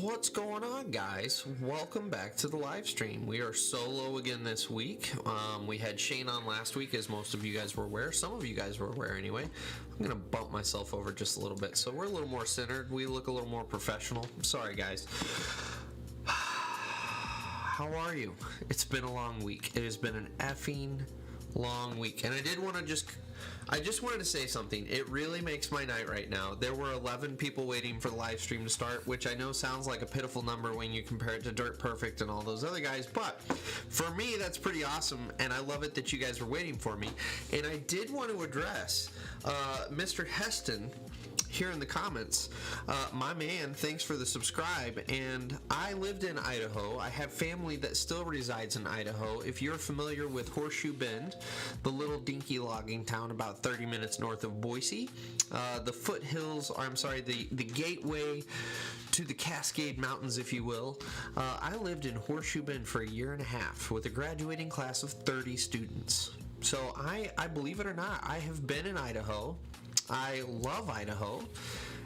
What's going on, guys? Welcome back to the live stream. We are solo again this week. We had Shane on last week, as most of you guys were aware. Some of you guys were aware anyway. I'm going to bump myself over just a little bit so we're a little more centered. We look a little more professional. Sorry, guys. How are you? It's been a long week. It has been an effing long week. And I just wanted to say something. It really makes my night right now. There were 11 people waiting for the live stream to start, which I know sounds like a pitiful number when you compare it to Dirt Perfect and all those other guys, but for me, that's pretty awesome, and I love it that you guys were waiting for me. And I did want to address Mr. Heston here in the comments. My man, thanks for the subscribe. And I lived in Idaho. I have family that still resides in Idaho. If you're familiar with Horseshoe Bend, the little dinky logging town about 30 minutes north of Boise, the foothills, or I'm sorry, the gateway to the Cascade Mountains, if you will. I lived in Horseshoe Bend for a year and a half with a graduating class of 30 students. So I believe it or not, I have been in Idaho. I love Idaho,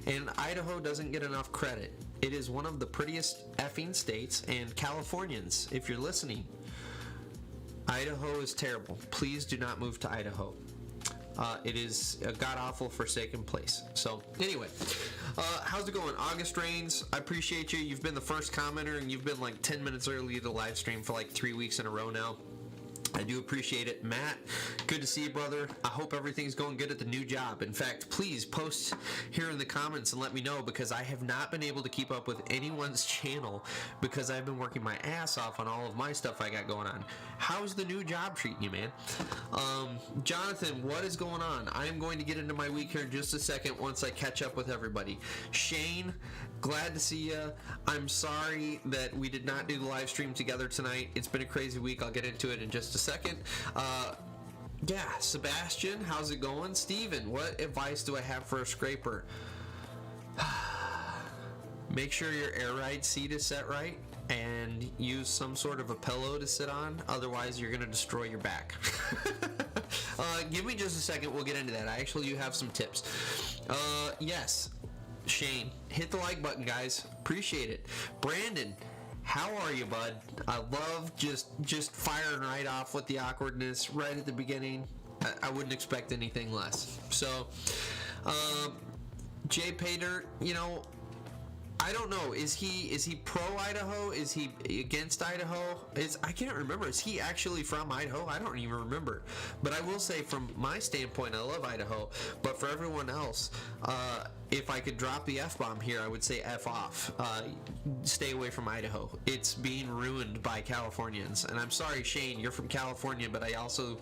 and Idaho doesn't get enough credit. It is one of the prettiest effing states, and Californians, if you're listening, Idaho is terrible. Please do not move to Idaho. It is a god-awful forsaken place. So, anyway, how's it going? August Rains, I appreciate you. You've been the first commenter, and you've been like 10 minutes early to the live stream for like 3 weeks in a row now. I do appreciate it. Matt, good to see you, brother. I hope everything's going good at the new job. In fact, please post here in the comments and let me know, because I have not been able to keep up with anyone's channel because I've been working my ass off on all of my stuff I got going on. How's the new job treating you, man? Jonathan, what is going on? I am going to get into my week here in just a second once I catch up with everybody. Shane, glad to see you. I'm sorry that we did not do the live stream together tonight. It's been a crazy week. I'll get into it in just a second. Yeah, Sebastian, how's it going? Steven, what advice do I have for a scraper? Make sure your air ride seat is set right and use some sort of a pillow to sit on. Otherwise, you're going to destroy your back. Give me just a second. We'll get into that. I actually do have some tips. Yes, Shane, hit the like button, guys. Appreciate it. Brandon, how are you, bud? I love just firing right off with the awkwardness right at the beginning. I wouldn't expect anything less. So, Jay Pater, you know, I don't know. Is he pro Idaho? Is he against Idaho? I can't remember. Is he actually from Idaho? I don't even remember. But I will say, from my standpoint, I love Idaho. But for everyone else, if I could drop the F-bomb here, I would say F off. Stay away from Idaho. It's being ruined by Californians. And I'm sorry, Shane, you're from California, but I also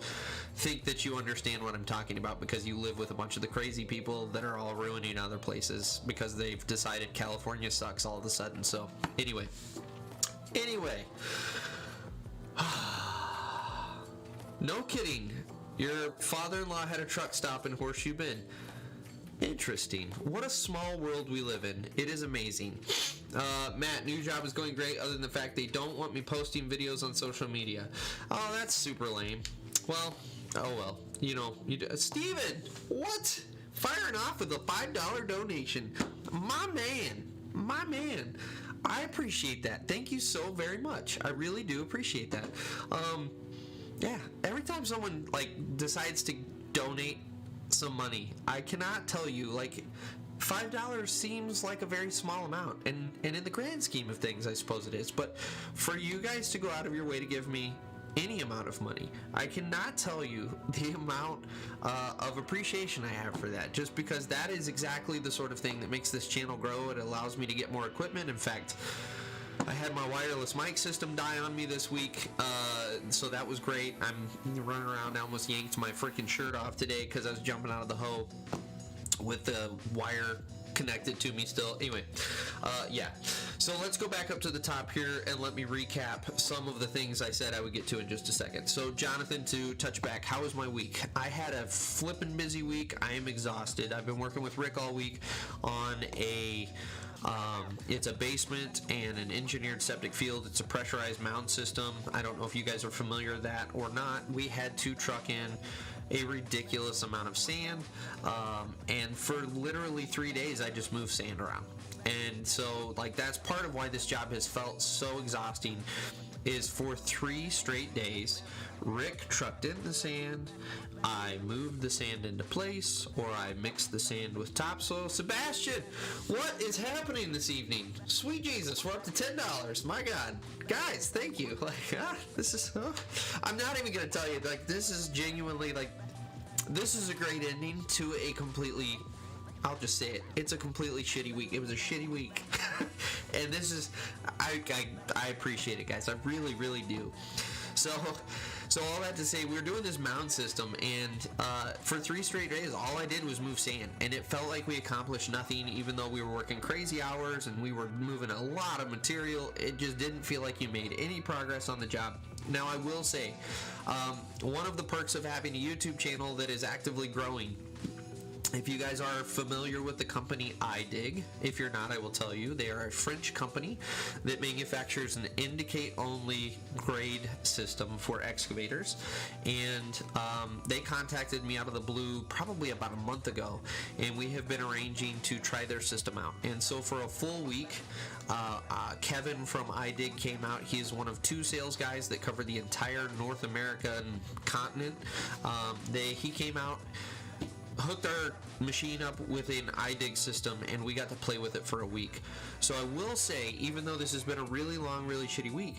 think that you understand what I'm talking about, because you live with a bunch of the crazy people that are all ruining other places because they've decided California sucks all of a sudden. So, anyway. No kidding. Your father-in-law had a truck stop in Horseshoe Bend. Interesting. What a small world we live in. It is amazing. Matt, new job is going great, other than the fact they don't want me posting videos on social media. Oh, that's super lame. Well, oh well. You know, Steven, what? Firing off with a $5 donation. My man. I appreciate that. Thank you so very much. I really do appreciate that. Yeah, every time someone decides to donate some money, I cannot tell you, $5 seems like a very small amount, and in the grand scheme of things, I suppose it is, but for you guys to go out of your way to give me any amount of money, I cannot tell you the amount of appreciation I have for that, just because that is exactly the sort of thing that makes this channel grow. It allows me to get more equipment. In fact, I had my wireless mic system die on me this week, so that was great. I'm running around. I almost yanked my freaking shirt off today because I was jumping out of the hoe with the wire connected to me still. Anyway, yeah. So let's go back up to the top here and let me recap some of the things I said I would get to in just a second. So Jonathan, to touch back, how was my week? I had a flippin' busy week. I am exhausted. I've been working with Rick all week on it's a basement and an engineered septic field. It's a pressurized mound system. I don't know if you guys are familiar with that or not. We had to truck in a ridiculous amount of sand, and for literally 3 days I just moved sand around. And so, like, that's part of why this job has felt so exhausting, is for 3 straight days, Rick trucked in the sand, I moved the sand into place, or I mixed the sand with topsoil. Sebastian, what is happening this evening? Sweet Jesus, we're up to $10. My God. Guys, thank you. Like, this is, I'm not even going to tell you, like, this is genuinely, like, this is a great ending to a completely, I'll just say it, it's a completely shitty week. It was a shitty week. And this is, I appreciate it, guys. I really, really do. So all that to say, we were doing this mound system, and for 3 straight days, all I did was move sand, and it felt like we accomplished nothing, even though we were working crazy hours and we were moving a lot of material. It just didn't feel like you made any progress on the job. Now, I will say, one of the perks of having a YouTube channel that is actively growing, if you guys are familiar with the company iDig, if you're not, I will tell you, they are a French company that manufactures an indicate-only grade system for excavators, and they contacted me out of the blue probably about a month ago, and we have been arranging to try their system out. And so for a full week, Kevin from iDig came out. He is one of 2 sales guys that cover the entire North American continent. He came out, hooked our machine up with an iDig system, and we got to play with it for a week. So I will say, even though this has been a really long, really shitty week,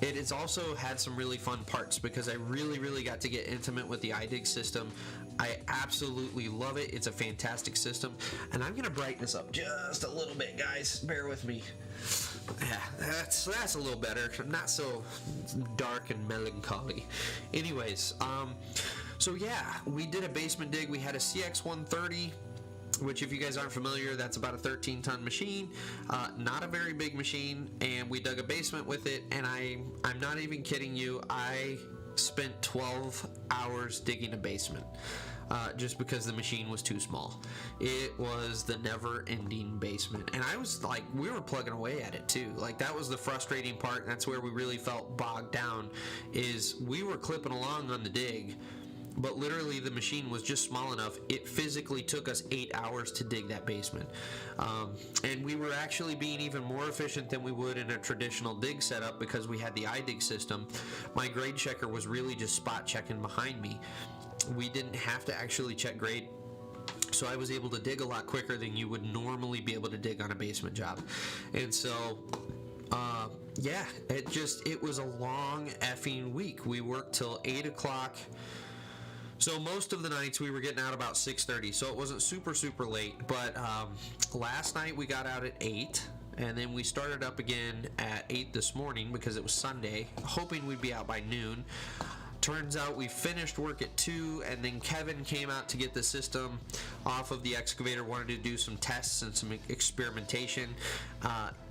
it has also had some really fun parts, because I really, really got to get intimate with the iDig system. I absolutely love it. It's a fantastic system, and I'm going to brighten this up just a little bit, guys. Bear with me. Yeah, that's a little better. I'm not so dark and melancholy. Anyways, so yeah, we did a basement dig. We had a CX130, which, if you guys aren't familiar, that's about a 13-ton machine, not a very big machine, and we dug a basement with it, and I'm not even kidding you, I spent 12 hours digging a basement, just because the machine was too small. It was the never-ending basement, and I was like, we were plugging away at it too. Like, that was the frustrating part, and that's where we really felt bogged down, is we were clipping along on the dig, but literally the machine was just small enough, it physically took us 8 hours to dig that basement. And we were actually being even more efficient than we would in a traditional dig setup, because we had the iDig system. My grade checker was really just spot checking behind me. We didn't have to actually check grade, so I was able to dig a lot quicker than you would normally be able to dig on a basement job. And so yeah, it was a long effing week. We worked till 8 o'clock. So most of the nights we were getting out about 6:30, so it wasn't super, super late. But last night we got out at 8, and then we started up again at 8 this morning because it was Sunday, hoping we'd be out by noon. Turns out we finished work at 2, and then Kevin came out to get the system off of the excavator, wanted to do some tests and some experimentation.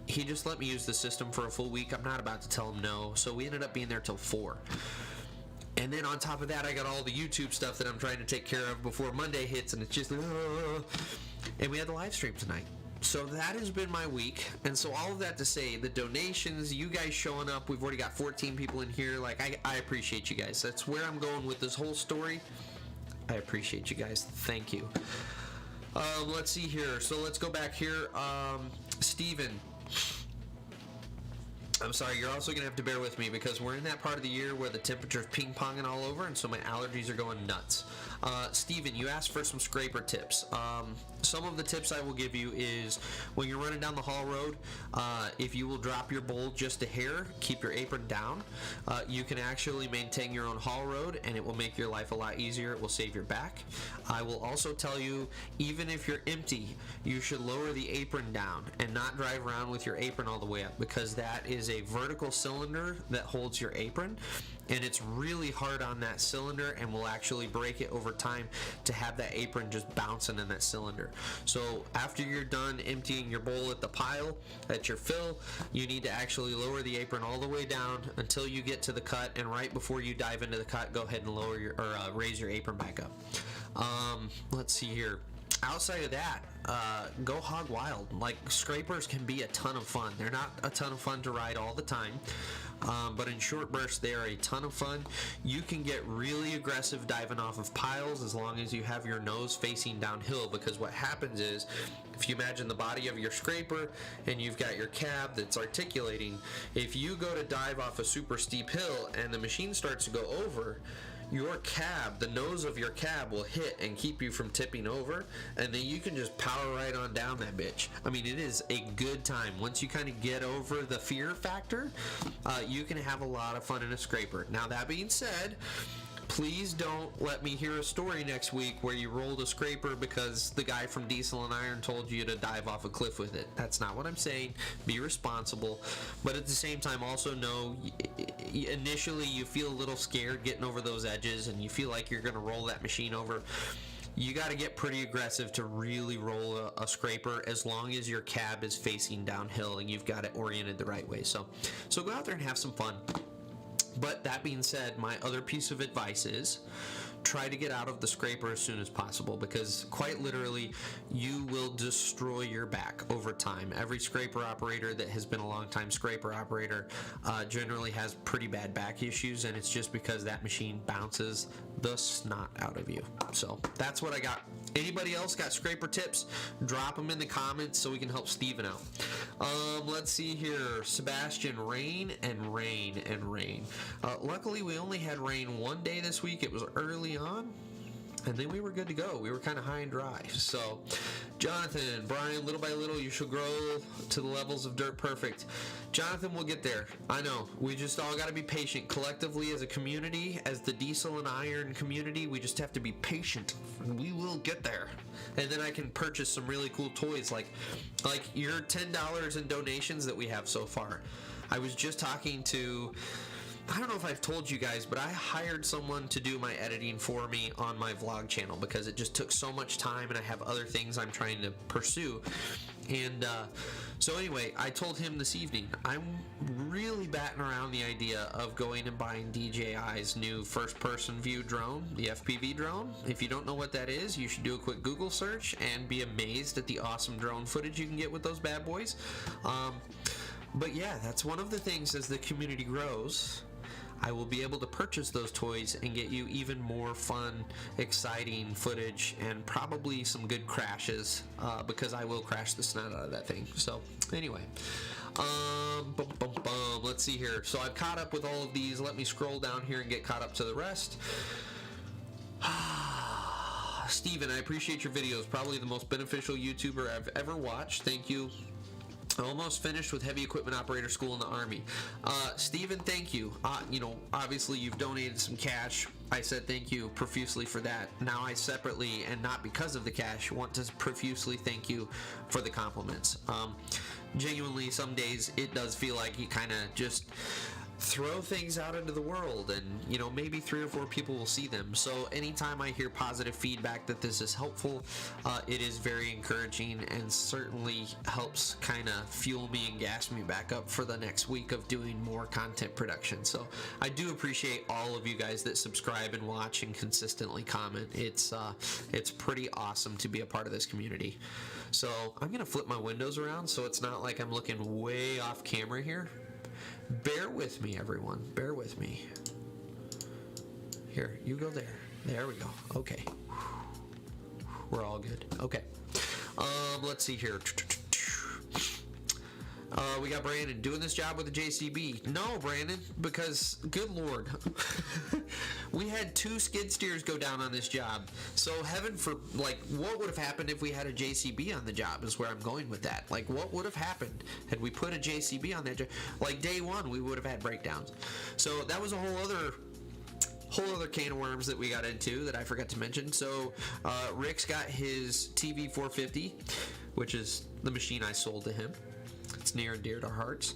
He just let me use the system for a full week. I'm not about to tell him no, so we ended up being there till 4. And then on top of that, I got all the YouTube stuff that I'm trying to take care of before Monday hits, and it's just, and we had the live stream tonight. So that has been my week. And so all of that to say, the donations, you guys showing up, we've already got 14 people in here. Like, I appreciate you guys. That's where I'm going with this whole story. I appreciate you guys. Thank you. Let's see here. So let's go back here. Steven. I'm sorry, you're also going to have to bear with me because we're in that part of the year where the temperature's ping-ponging all over, and so my allergies are going nuts. Steven, you asked for some scraper tips. Some of the tips I will give you is when you're running down the haul road, if you will drop your bowl just a hair, keep your apron down, you can actually maintain your own haul road, and it will make your life a lot easier. It will save your back. I will also tell you, even if you're empty, you should lower the apron down and not drive around with your apron all the way up, because that is a vertical cylinder that holds your apron, and it's really hard on that cylinder and will actually break it over time to have that apron just bouncing in that cylinder. So after you're done emptying your bowl at the pile, at your fill, you need to actually lower the apron all the way down until you get to the cut, and right before you dive into the cut, go ahead and lower your raise your apron back up. Let's see here. outside of that, go hog wild. Like, scrapers can be a ton of fun. They're not a ton of fun to ride all the time, but in short bursts they are a ton of fun. You can get really aggressive diving off of piles as long as you have your nose facing downhill, because what happens is, if you imagine the body of your scraper and you've got your cab that's articulating, if you go to dive off a super steep hill and the machine starts to go over, your cab, the nose of your cab will hit and keep you from tipping over, and then you can just power right on down that bitch. I mean, it is a good time. Once you kind of get over the fear factor, you can have a lot of fun in a scraper. Now, that being said, please don't let me hear a story next week where you rolled a scraper because the guy from Diesel and Iron told you to dive off a cliff with it. That's not what I'm saying. Be responsible. But at the same time, also know initially you feel a little scared getting over those edges and you feel like you're going to roll that machine over. You got to get pretty aggressive to really roll a scraper, as long as your cab is facing downhill and you've got it oriented the right way. So go out there and have some fun. But that being said, my other piece of advice is try to get out of the scraper as soon as possible, because quite literally you will destroy your back over time. Every scraper operator that has been a long time scraper operator generally has pretty bad back issues, and it's just because that machine bounces the snot out of you. So that's what I got. Anybody else got scraper tips? Drop them in the comments so we can help Steven out. Let's see here. Sebastian, rain and rain and rain. Luckily, we only had rain one day this week. It was early on, and then we were good to go. We were kind of high and dry. So, Jonathan, Brian, little by little, you shall grow to the levels of Dirt Perfect. Jonathan, we'll get there. I know. We just all got to be patient. Collectively, as a community, as the Diesel and Iron community, we just have to be patient. We will get there. And then I can purchase some really cool toys, like your $10 in donations that we have so far. I was just talking to... I don't know if I've told you guys, but I hired someone to do my editing for me on my vlog channel because it just took so much time and I have other things I'm trying to pursue. And so anyway, I told him this evening, I'm really batting around the idea of going and buying DJI's new first-person view drone, the FPV drone. If you don't know what that is, you should do a quick Google search and be amazed at the awesome drone footage you can get with those bad boys. But yeah, that's one of the things as the community grows. I will be able to purchase those toys and get you even more fun, exciting footage and probably some good crashes because I will crash the snot out of that thing. So anyway, let's see here. So I've caught up with all of these. Let me scroll down here and get caught up to the rest. Steven, I appreciate your videos. Probably the most beneficial YouTuber I've ever watched. Thank you. Almost finished with heavy equipment operator school in the Army. Steven, thank you. Obviously you've donated some cash. I said thank you profusely for that. Now I separately, and not because of the cash, want to profusely thank you for the compliments. Genuinely, some days it does feel like you kind of just throw things out into the world and maybe 3 or 4 people will see them. So anytime I hear positive feedback that this is helpful, it is very encouraging and certainly helps kind of fuel me and gas me back up for the next week of doing more content production. So I do appreciate all of you guys that subscribe and watch and consistently comment. It's pretty awesome to be a part of this community. So I'm gonna flip my windows around so it's not like I'm looking way off camera here. Bear with me, everyone. Bear with me. Here, you go there. There we go. Okay. We're all good. Okay. Let's see here. We got Brandon doing this job with the JCB. No, Brandon, because good Lord, we had 2 skid steers go down on this job. So heaven for, what would have happened if we had a JCB on the job is where I'm going with that. What would have happened had we put a JCB on that job? Day one, we would have had breakdowns. So that was a whole other can of worms that we got into that I forgot to mention. So Rick's got his TV 450, which is the machine I sold to him. It's near and dear to our hearts.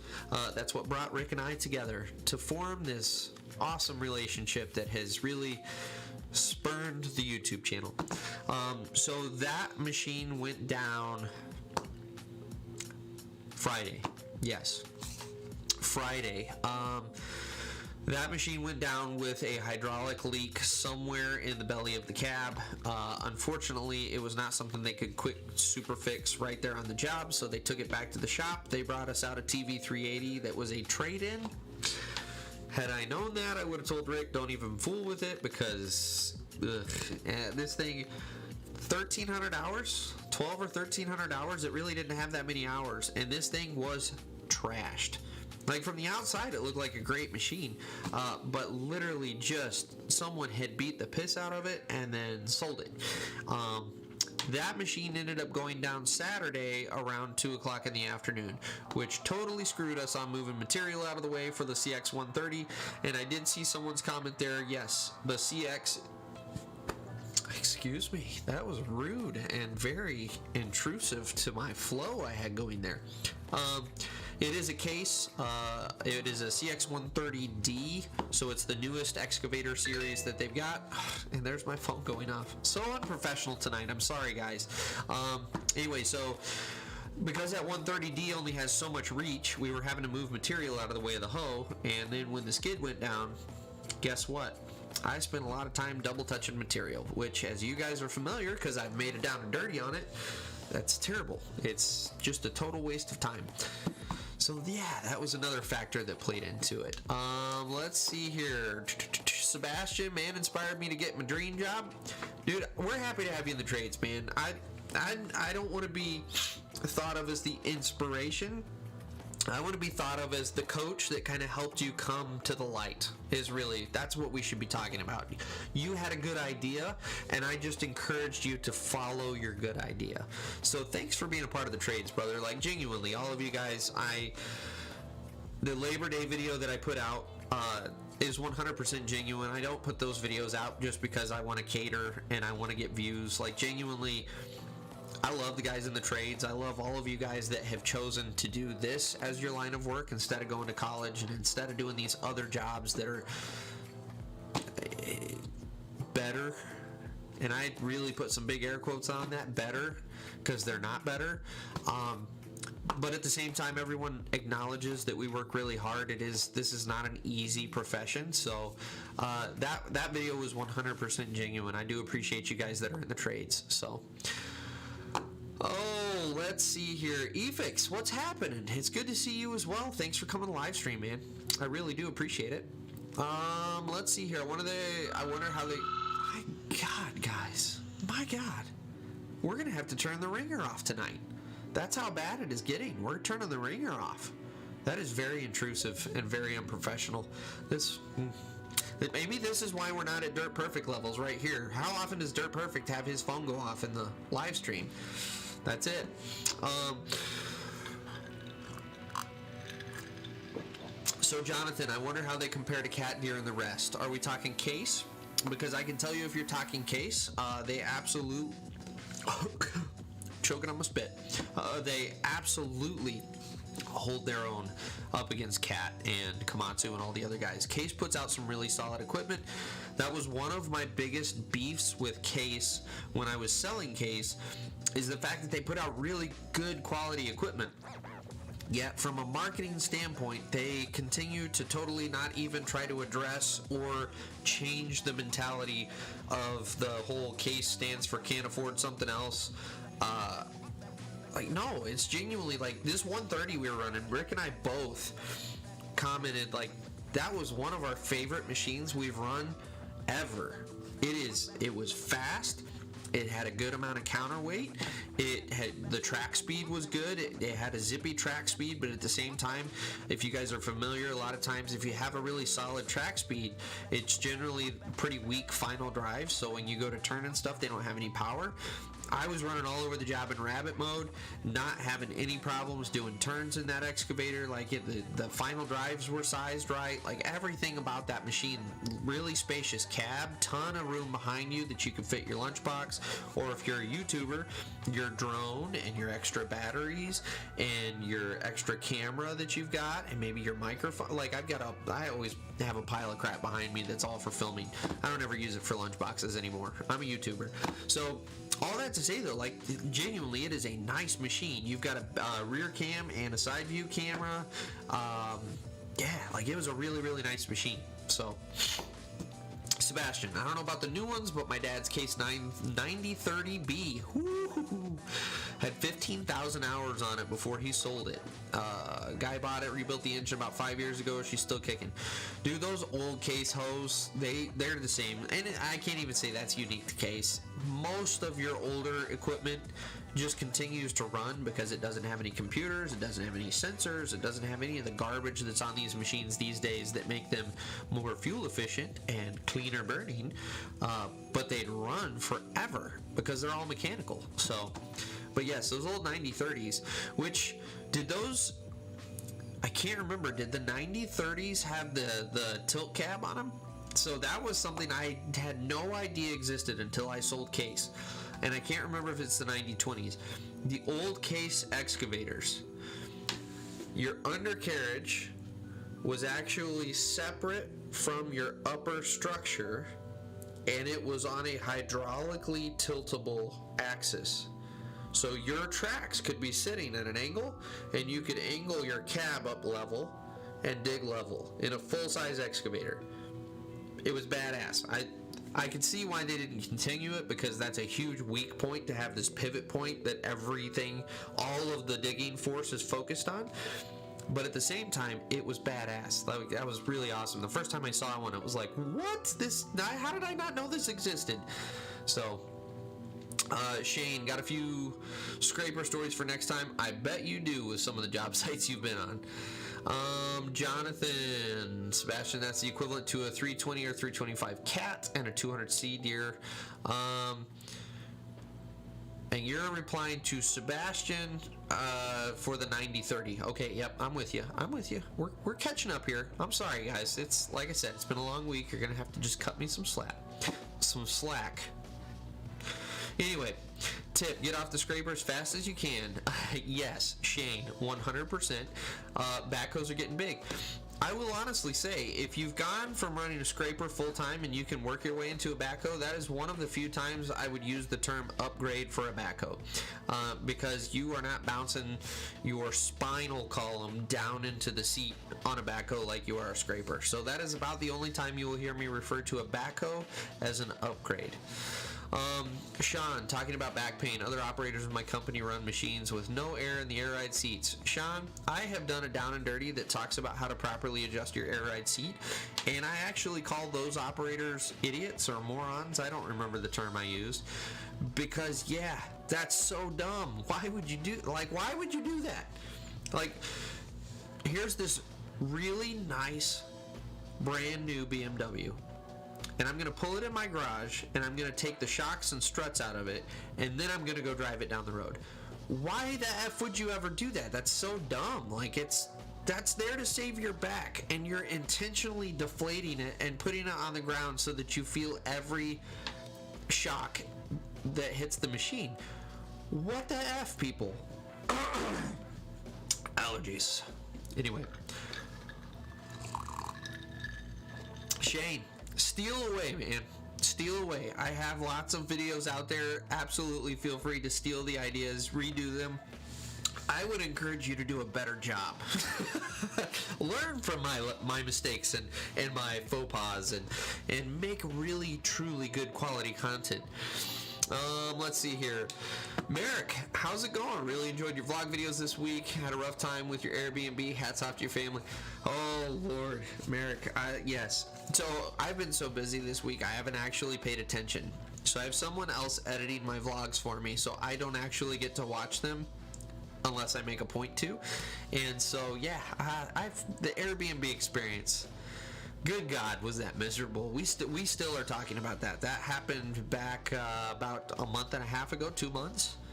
That's what brought Rick and I together to form this awesome relationship that has really spurned the YouTube channel. So that machine went down Friday. Yes, Friday. That machine went down with a hydraulic leak somewhere in the belly of the cab. Unfortunately, it was not something they could quick super fix right there on the job, so they took it back to the shop. They brought us out a TV380 that was a trade-in. Had I known that, I would have told Rick, don't even fool with it, because this thing, 1,300 hours, 12 or 1,300 hours, it really didn't have that many hours, and this thing was trashed. Like, from the outside, it looked like a great machine, but literally just someone had beat the piss out of it and then sold it. That machine ended up going down Saturday around 2 o'clock in the afternoon, which totally screwed us on moving material out of the way for the CX130. And I did see someone's comment there. Yes, the CX... Excuse me, that was rude and very intrusive to my flow I had going there. It is a case, it is a CX130D, so it's the newest excavator series that they've got. And there's my phone going off. So unprofessional tonight, I'm sorry guys. Anyway, so because that 130D only has so much reach, we were having to move material out of the way of the hoe, and then when the skid went down, guess what? I spent a lot of time double touching material, which, as you guys are familiar, because I've made it down and dirty on it, that's terrible. It's just a total waste of time. So yeah, that was another factor that played into it. Let's see here. Sebastian, man, inspired me to get my dream job. Dude, we're happy to have you in the trades, man. I don't want to be thought of as the inspiration. I want to be thought of as the coach that kind of helped you come to the light. That's what we should be talking about. You had a good idea, and I just encouraged you to follow your good idea. So thanks for being a part of the trades, brother. Like, genuinely, all of you guys, the Labor Day video that I put out is 100% genuine. I don't put those videos out just because I want to cater and I want to get views. Like, genuinely, I love the guys in the trades. I love all of you guys that have chosen to do this as your line of work instead of going to college and instead of doing these other jobs that are better. And I really put some big air quotes on that, better, because they're not better. But at the same time, everyone acknowledges that we work really hard. This is not an easy profession. So that video was 100% genuine. I do appreciate you guys that are in the trades. So. Oh, let's see here. Efix, what's happening? It's good to see you as well. Thanks for coming to live stream, man. I really do appreciate it. Let's see here. I wonder how they... My God, guys. My God. We're going to have to turn the ringer off tonight. That's how bad it is getting. We're turning the ringer off. That is very intrusive and very unprofessional. Maybe this is why we're not at Dirt Perfect levels right here. How often does Dirt Perfect have his phone go off in the live stream? That's it. So Jonathan, I wonder how they compare to cat, deer, and the rest. Are we talking case? Because I can tell you if you're talking case, they absolutely... choking on my spit. They absolutely hold their own up against Cat and Komatsu and all the other guys. Case puts out some really solid equipment. That was one of my biggest beefs with Case when I was selling Case, is the fact that they put out really good quality equipment. Yet from a marketing standpoint, they continue to totally not even try to address or change the mentality of the whole Case stands for can't afford something else. Like, no, it's genuinely like this 130 we were running. Rick and I both commented like that was one of our favorite machines we've run ever. It was fast. It had a good amount of counterweight. The track speed was good. It had a zippy track speed, but at the same time, if you guys are familiar, a lot of times if you have a really solid track speed, it's generally pretty weak final drive. So when you go to turn and stuff, they don't have any power. I was running all over the job in rabbit mode, not having any problems doing turns in that excavator. Like the final drives were sized right. Like everything about that machine, really spacious cab, ton of room behind you that you can fit your lunchbox, or if you're a YouTuber, your drone and your extra batteries and your extra camera that you've got, and maybe your microphone. Like I always have a pile of crap behind me that's all for filming. I don't ever use it for lunchboxes anymore. I'm a YouTuber. So all that to say though, like genuinely, it is a nice machine. You've got a rear cam and a side view camera. Yeah, like it was a really, really nice machine. So, Sebastian, I don't know about the new ones, but my dad's Case 9030B had 15,000 hours on it before he sold it. Guy bought it, rebuilt the engine about 5 years ago. She's still kicking. Dude, those old Case hose, they're the same. And I can't even say that's unique to Case. Most of your older equipment just continues to run because it doesn't have any computers, it doesn't have any sensors, it doesn't have any of the garbage that's on these machines these days that make them more fuel efficient and cleaner burning, but they'd run forever because they're all mechanical. So, but yes, those old 9030s, which did those, I can't remember, did the 9030s have the tilt cab on them? So that was something I had no idea existed until I sold Case. And I can't remember if it's the 9020s. The old Case excavators, your undercarriage was actually separate from your upper structure, and it was on a hydraulically tiltable axis. So your tracks could be sitting at an angle, and you could angle your cab up level and dig level in a full-size excavator. It was badass. I could see why they didn't continue it, because that's a huge weak point to have this pivot point that everything, all of the digging force is focused on. But at the same time, it was badass. That was really awesome. The first time I saw one, it was like, what? How did I not know this existed? So, Shane, got a few scraper stories for next time. I bet you do with some of the job sites you've been on. Jonathan, Sebastian, that's the equivalent to a 320 or 325 cat and a 200C deer. And you're replying to Sebastian for the 9030. Okay, yep, I'm with you. We're catching up here. I'm sorry, guys. It's like I said, it's been a long week. You're gonna have to just cut me some slack. Anyway, tip, get off the scraper as fast as you can. Yes, Shane, 100%. Backhoes are getting big. I will honestly say, if you've gone from running a scraper full time and you can work your way into a backhoe, that is one of the few times I would use the term upgrade for a backhoe, because you are not bouncing your spinal column down into the seat on a backhoe like you are a scraper. So that is about the only time you will hear me refer to a backhoe as an upgrade. Sean, talking about back pain. Other operators in my company run machines with no air in the air ride seats. Sean, I have done a down and dirty that talks about how to properly adjust your air ride seat, and I actually called those operators idiots or morons. I don't remember the term I used, because yeah, that's so dumb. Why would you do that? Like, here's this really nice brand new BMW, and I'm going to pull it in my garage, and I'm going to take the shocks and struts out of it, and then I'm going to go drive it down the road. Why the F would you ever do that? That's so dumb. Like, that's there to save your back, and you're intentionally deflating it and putting it on the ground so that you feel every shock that hits the machine. What the F, people? Allergies. Anyway. Shane, steal away, man. Steal away. I have lots of videos out there. Absolutely feel free to steal the ideas, redo them. I would encourage you to do a better job. Learn from my mistakes and my faux pas, and make really, truly good quality content. Let's see here. Merrick, how's it going? Really enjoyed your vlog videos this week. Had a rough time with your Airbnb. Hats off to your family. Oh, Lord. Merrick, yes. So, I've been so busy this week, I haven't actually paid attention. So, I have someone else editing my vlogs for me, so I don't actually get to watch them unless I make a point to. And so, yeah, the Airbnb experience, good God, was that miserable. We still are talking about that. That happened back about a month and a half ago, 2 months-ish.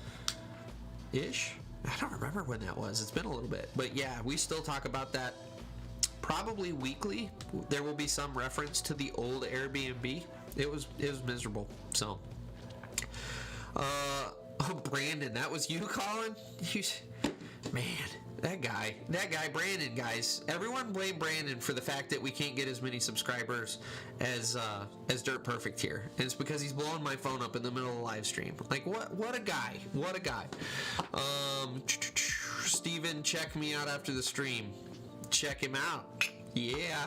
I don't remember when that was. It's been a little bit. But yeah, we still talk about that probably weekly. There will be some reference to the old Airbnb. It was miserable. So, Brandon, that was you calling? Man. That guy, Brandon, guys. Everyone blame Brandon for the fact that we can't get as many subscribers as Dirt Perfect here. And it's because he's blowing my phone up in the middle of the live stream. Like, what a guy. What a guy. Steven, check me out after the stream. Check him out. Yeah.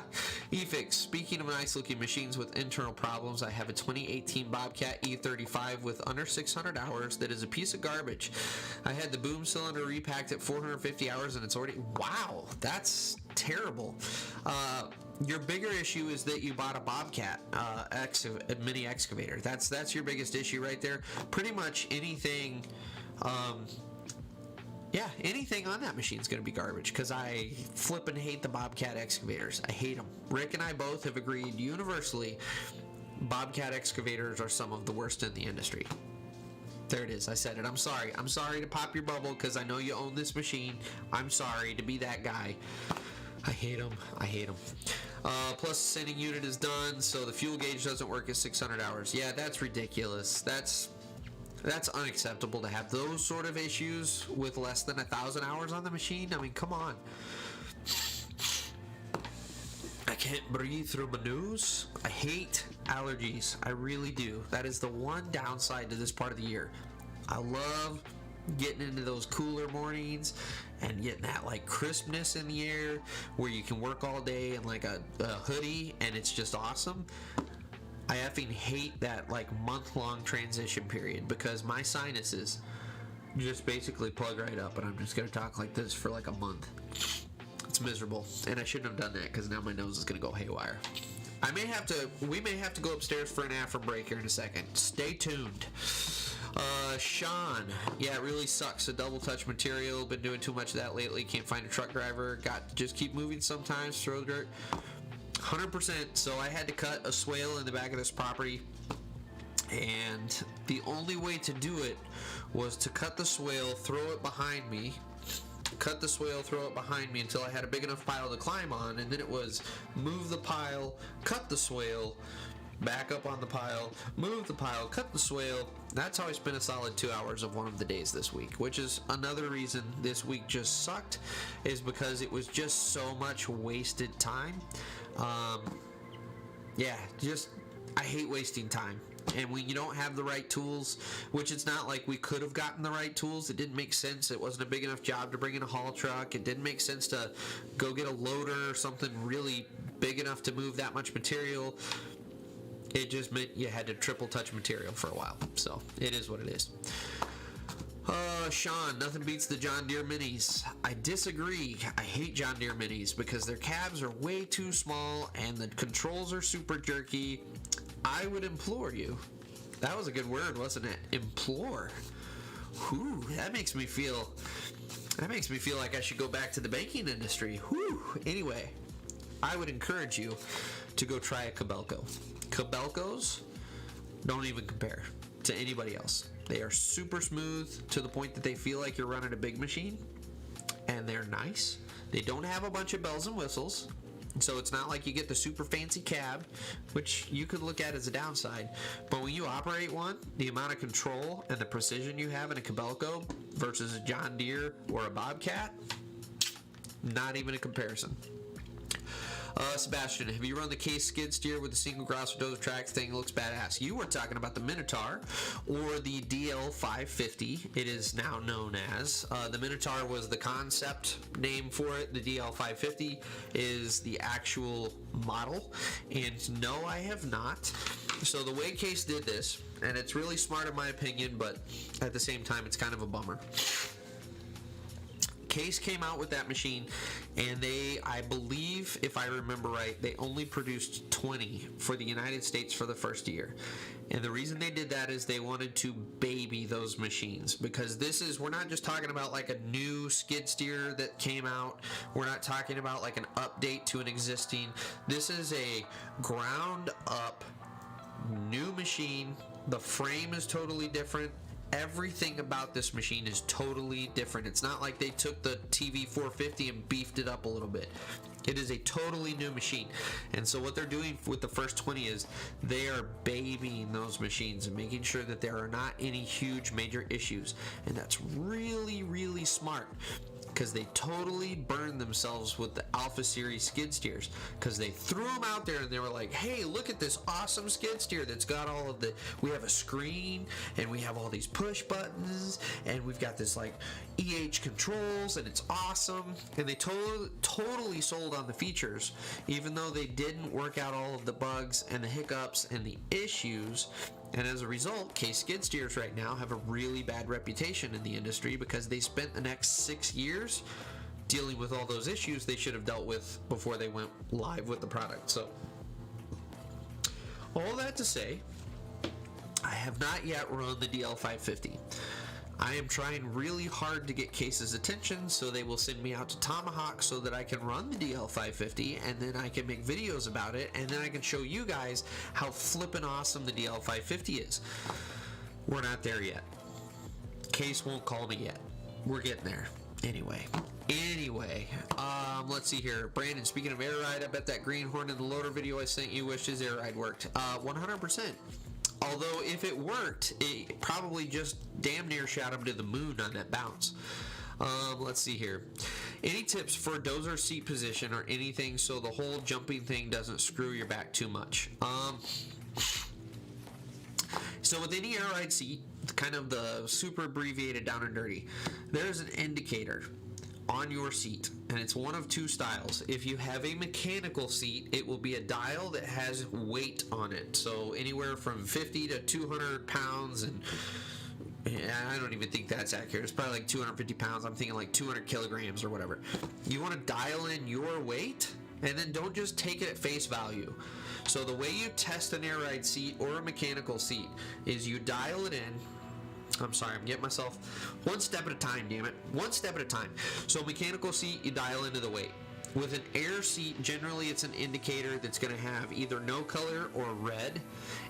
eFix, speaking of nice looking machines with internal problems, I have a 2018 Bobcat E35 with under 600 hours that is a piece of garbage. I had the boom cylinder repacked at 450 hours and it's already... Wow, that's terrible. Your bigger issue is that you bought a Bobcat mini excavator. That's your biggest issue right there. Pretty much anything... anything on that machine is going to be garbage because I flippin' hate the Bobcat excavators. I hate them. Rick and I both have agreed universally Bobcat excavators are some of the worst in the industry. There it is. I said it. I'm sorry. I'm sorry to pop your bubble because I know you own this machine. I'm sorry to be that guy. I hate them. I hate them. Plus, the sending unit is done, so the fuel gauge doesn't work at 600 hours. Yeah, that's ridiculous. That's unacceptable to have those sort of issues with less than 1,000 hours on the machine. I mean, come on. I can't breathe through my nose. I hate allergies. I really do. That is the one downside to this part of the year. I love getting into those cooler mornings and getting that like crispness in the air where you can work all day in like a hoodie and it's just awesome. I effing hate that like month-long transition period because my sinuses just basically plug right up and I'm just gonna talk like this for like a month. It's miserable, and I shouldn't have done that because now my nose is gonna go haywire. We may have to go upstairs for an after break here in a second. Stay tuned. Sean, yeah, it really sucks. A double touch material. Been doing too much of that lately. Can't find a truck driver. Got to just keep moving sometimes. Throw dirt. 100%. So I had to cut a swale in the back of this property, and the only way to do it was to cut the swale, throw it behind me, cut the swale, throw it behind me until I had a big enough pile to climb on, and then it was move the pile, cut the swale, back up on the pile, move the pile, cut the swale. That's how I spent a solid 2 hours of one of the days this week, which is another reason this week just sucked, is because it was just so much wasted time. I hate wasting time. And when you don't have the right tools, which it's not like we could have gotten the right tools, it didn't make sense. It wasn't a big enough job to bring in a haul truck. It didn't make sense to go get a loader or something really big enough to move that much material. It just meant you had to triple touch material for a while. So it is what it is. Sean, nothing beats the John Deere Minis. I disagree. I hate John Deere Minis because their cabs are way too small and the controls are super jerky. I would implore you. That was a good word, wasn't it? Implore. Whew, that makes me feel like I should go back to the banking industry. Whew. Anyway, I would encourage you to go try a Kobelco. Kobelcos don't even compare to anybody else. They are super smooth to the point that they feel like you're running a big machine, and they're nice. They don't have a bunch of bells and whistles, so it's not like you get the super fancy cab, which you could look at as a downside. But when you operate one, the amount of control and the precision you have in a Kobelco versus a John Deere or a Bobcat, not even a comparison. Sebastian, have you run the case skid steer with the single grouse or Dozer tracks? Thing looks badass. You were talking about the Minotaur or the DL550. It is now known as. The Minotaur was the concept name for it. The DL550 is the actual model. And no, I have not. So the way Case did this, and it's really smart in my opinion, but at the same time, it's kind of a bummer. Case came out with that machine, and I believe, if I remember right, they only produced 20 for the United States for the first year. And the reason they did that is they wanted to baby those machines, because we're not just talking about like a new skid steer that came out. We're not talking about like an update to an existing. This is a ground up new machine. The frame is totally different. Everything about this machine is totally different. It's not like they took the TV 450 and beefed it up a little bit. It is a totally new machine. And so what they're doing with the first 20 is they are babying those machines and making sure that there are not any huge major issues. And that's really, really smart. because they totally burned themselves with the Alpha Series skid steers, because they threw them out there and they were like, hey, look at this awesome skid steer that's got all of the, we have a screen and we have all these push buttons and we've got this like controls and it's awesome. And they totally sold on the features, even though they didn't work out all of the bugs and the hiccups and the issues. And as a result, Case skid steers right now have a really bad reputation in the industry because they spent the next 6 years dealing with all those issues they should have dealt with before they went live with the product. So all that to say, I have not yet run the DL550. I am trying really hard to get Case's attention, so they will send me out to Tomahawk so that I can run the DL550, and then I can make videos about it, and then I can show you guys how flippin' awesome the DL550 is. We're not there yet. Case won't call me yet. We're getting there. Anyway, let's see here. Brandon, speaking of air ride, I bet that greenhorn in the loader video I sent you wishes air ride worked. 100%. Although if it worked, it probably just damn near shot him to the moon on that bounce. Let's see here. Any tips for Dozer seat position or anything so the whole jumping thing doesn't screw your back too much? So with any air ride seat, kind of the super abbreviated down and dirty, there's an indicator on your seat, and it's one of two styles. If you have a mechanical seat, it will be a dial that has weight on it, so anywhere from 50 to 200 pounds, and I don't even think that's accurate. It's probably like 250 pounds. I'm thinking like 200 kilograms or whatever. You want to dial in your weight, and then don't just take it at face value. So the way you test an air ride seat or a mechanical seat is you dial it in. I'm sorry, I'm getting myself one step at a time, damn it. One step at a time. So mechanical seat, you dial into the weight. With an air seat, generally it's an indicator that's going to have either no color or red,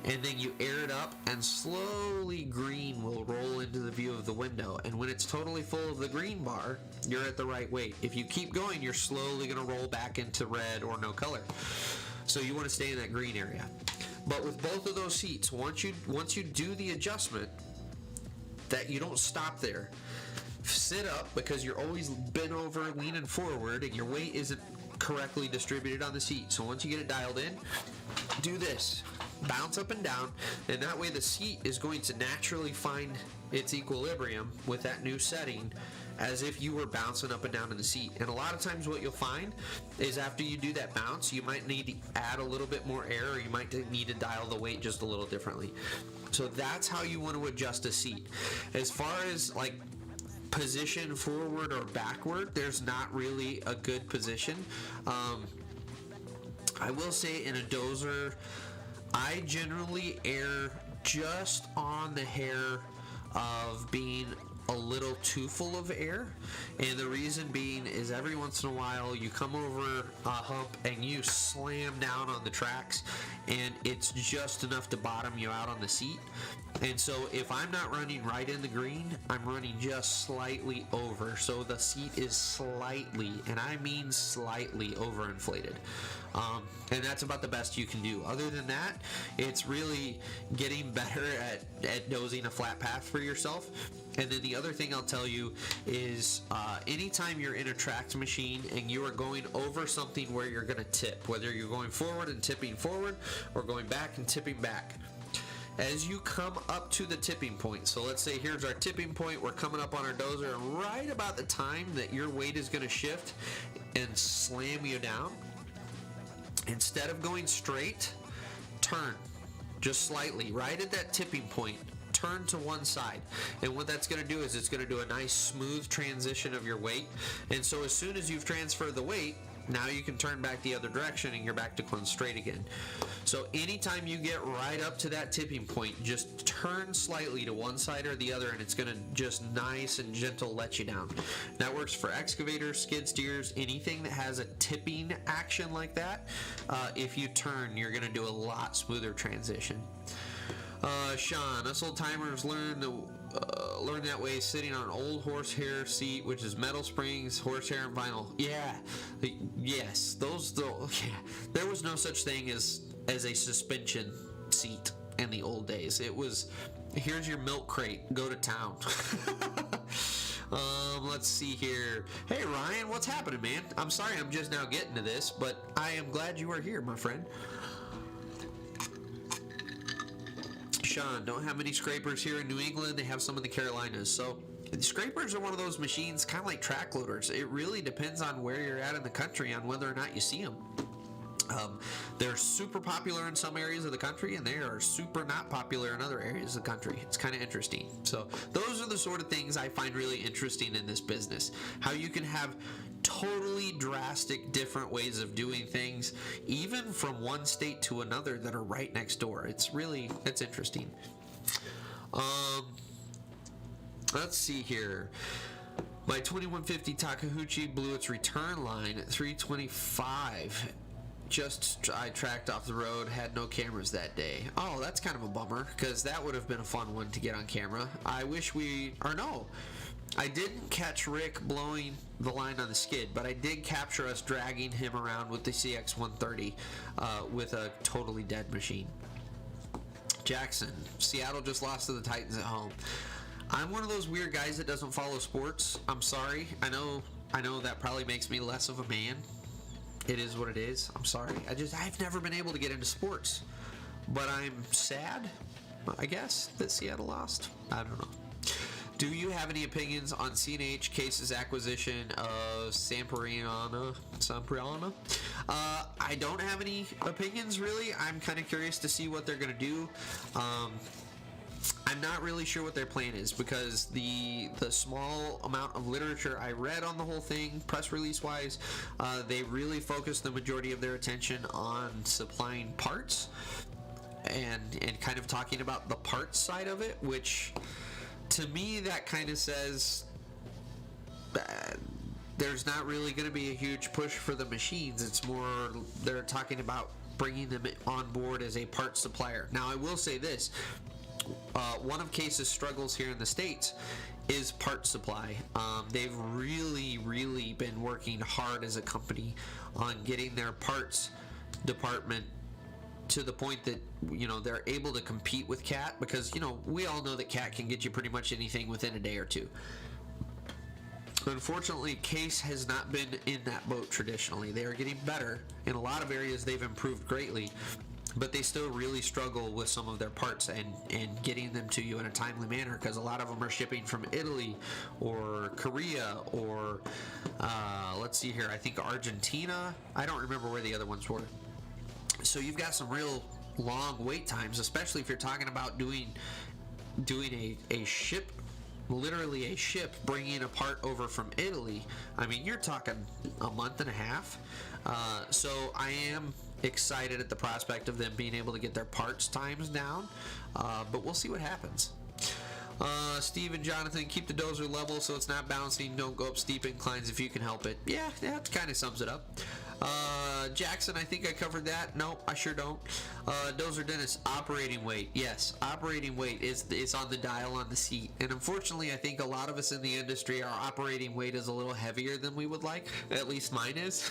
and then you air it up and slowly green will roll into the view of the window, and when it's totally full of the green bar, you're at the right weight. If you keep going, you're slowly going to roll back into red or no color. So you want to stay in that green area. But with both of those seats, once you do the adjustment, that you don't stop there. Sit up, because you're always bent over, leaning forward, and your weight isn't correctly distributed on the seat. So once you get it dialed in, do this. Bounce up and down, and that way the seat is going to naturally find its equilibrium with that new setting, as if you were bouncing up and down in the seat. And a lot of times what you'll find is after you do that bounce, you might need to add a little bit more air, or you might need to dial the weight just a little differently. So that's how you want to adjust a seat. As far as like position forward or backward, there's not really a good position. I will say in a Dozer, I generally err just on the hair of being a little too full of air, and the reason being is every once in a while you come over a hump and you slam down on the tracks, and it's just enough to bottom you out on the seat. And so if I'm not running right in the green, I'm running just slightly over, so the seat is slightly, and I mean slightly, overinflated. And that's about the best you can do. Other than that, it's really getting better at dozing a flat path for yourself. And then the other thing I'll tell you is anytime you're in a tracked machine and you are going over something where you're going to tip, whether you're going forward and tipping forward or going back and tipping back, as you come up to the tipping point, so let's say here's our tipping point, we're coming up on our Dozer, and right about the time that your weight is going to shift and slam you down, instead of going straight, turn just slightly right at that tipping point. Turn to one side, and what that's going to do is it's going to do a nice smooth transition of your weight. And so as soon as you've transferred the weight, now you can turn back the other direction and you're back to going straight again. So anytime you get right up to that tipping point, just turn slightly to one side or the other, and it's going to just nice and gentle let you down. That works for excavators, skid steers, anything that has a tipping action like that. If you turn, you're going to do a lot smoother transition. Sean, us old timers learn that way sitting on an old horsehair seat, which is metal springs, horsehair, and vinyl. Yeah, yes, yeah. There was no such thing as a suspension seat in the old days. It was, here's your milk crate, go to town. Let's see here. Hey Ryan, what's happening, man? I'm sorry I'm just now getting to this, but I am glad you are here, my friend. Sean, don't have many scrapers here in New England. They have some in the Carolinas. So scrapers are one of those machines, kind of like track loaders. It really depends on where you're at in the country on whether or not you see them. They're super popular in some areas of the country, and they are super not popular in other areas of the country. It's kind of interesting. So those are the sort of things I find really interesting in this business. How you can have totally drastic different ways of doing things, even from one state to another, that are right next door. It's interesting. Let's see here. My 2150 Takeuchi blew its return line at 325. I tracked off the road, had no cameras that day. Oh, that's kind of a bummer, because that would have been a fun one to get on camera. I didn't catch Rick blowing the line on the skid, but I did capture us dragging him around with the CX-130 with a totally dead machine. Jackson, Seattle just lost to the Titans at home. I'm one of those weird guys that doesn't follow sports. I'm sorry. I know that probably makes me less of a man. It is what it is. I'm sorry. I've never been able to get into sports. But I'm sad, I guess, that Seattle lost. I don't know. Do you have any opinions on C&H Case's acquisition of Sampriana? I don't have any opinions, really. I'm kind of curious to see what they're going to do. I'm not really sure what their plan is, because the small amount of literature I read on the whole thing, press release wise, they really focused the majority of their attention on supplying parts and kind of talking about the parts side of it, which to me that kind of says there's not really going to be a huge push for the machines. It's more they're talking about bringing them on board as a parts supplier. Now I will say this. One of Case's struggles here in the States is part supply. They've really been working hard as a company on getting their parts department to the point that, they're able to compete with CAT, because, we all know that CAT can get you pretty much anything within a day or two. Unfortunately, Case has not been in that boat traditionally. They are getting better. In a lot of areas, they've improved greatly. But they still really struggle with some of their parts and getting them to you in a timely manner, because a lot of them are shipping from Italy or Korea or let's see here, I think Argentina. I don't remember where the other ones were. So you've got some real long wait times, especially if you're talking about doing a ship, literally a ship bringing a part over from Italy. I mean, you're talking a month and a half. So I am excited at the prospect of them being able to get their parts times down, but we'll see what happens. Steve and Jonathan, keep the dozer level so it's not bouncing. Don't go up steep inclines if you can help it. Yeah, that kind of sums it up. Jackson, I think I covered that. Nope, I sure don't. Dozer Dennis, operating weight. Yes, operating weight is on the dial on the seat. And unfortunately, I think a lot of us in the industry, our operating weight is a little heavier than we would like. At least mine is.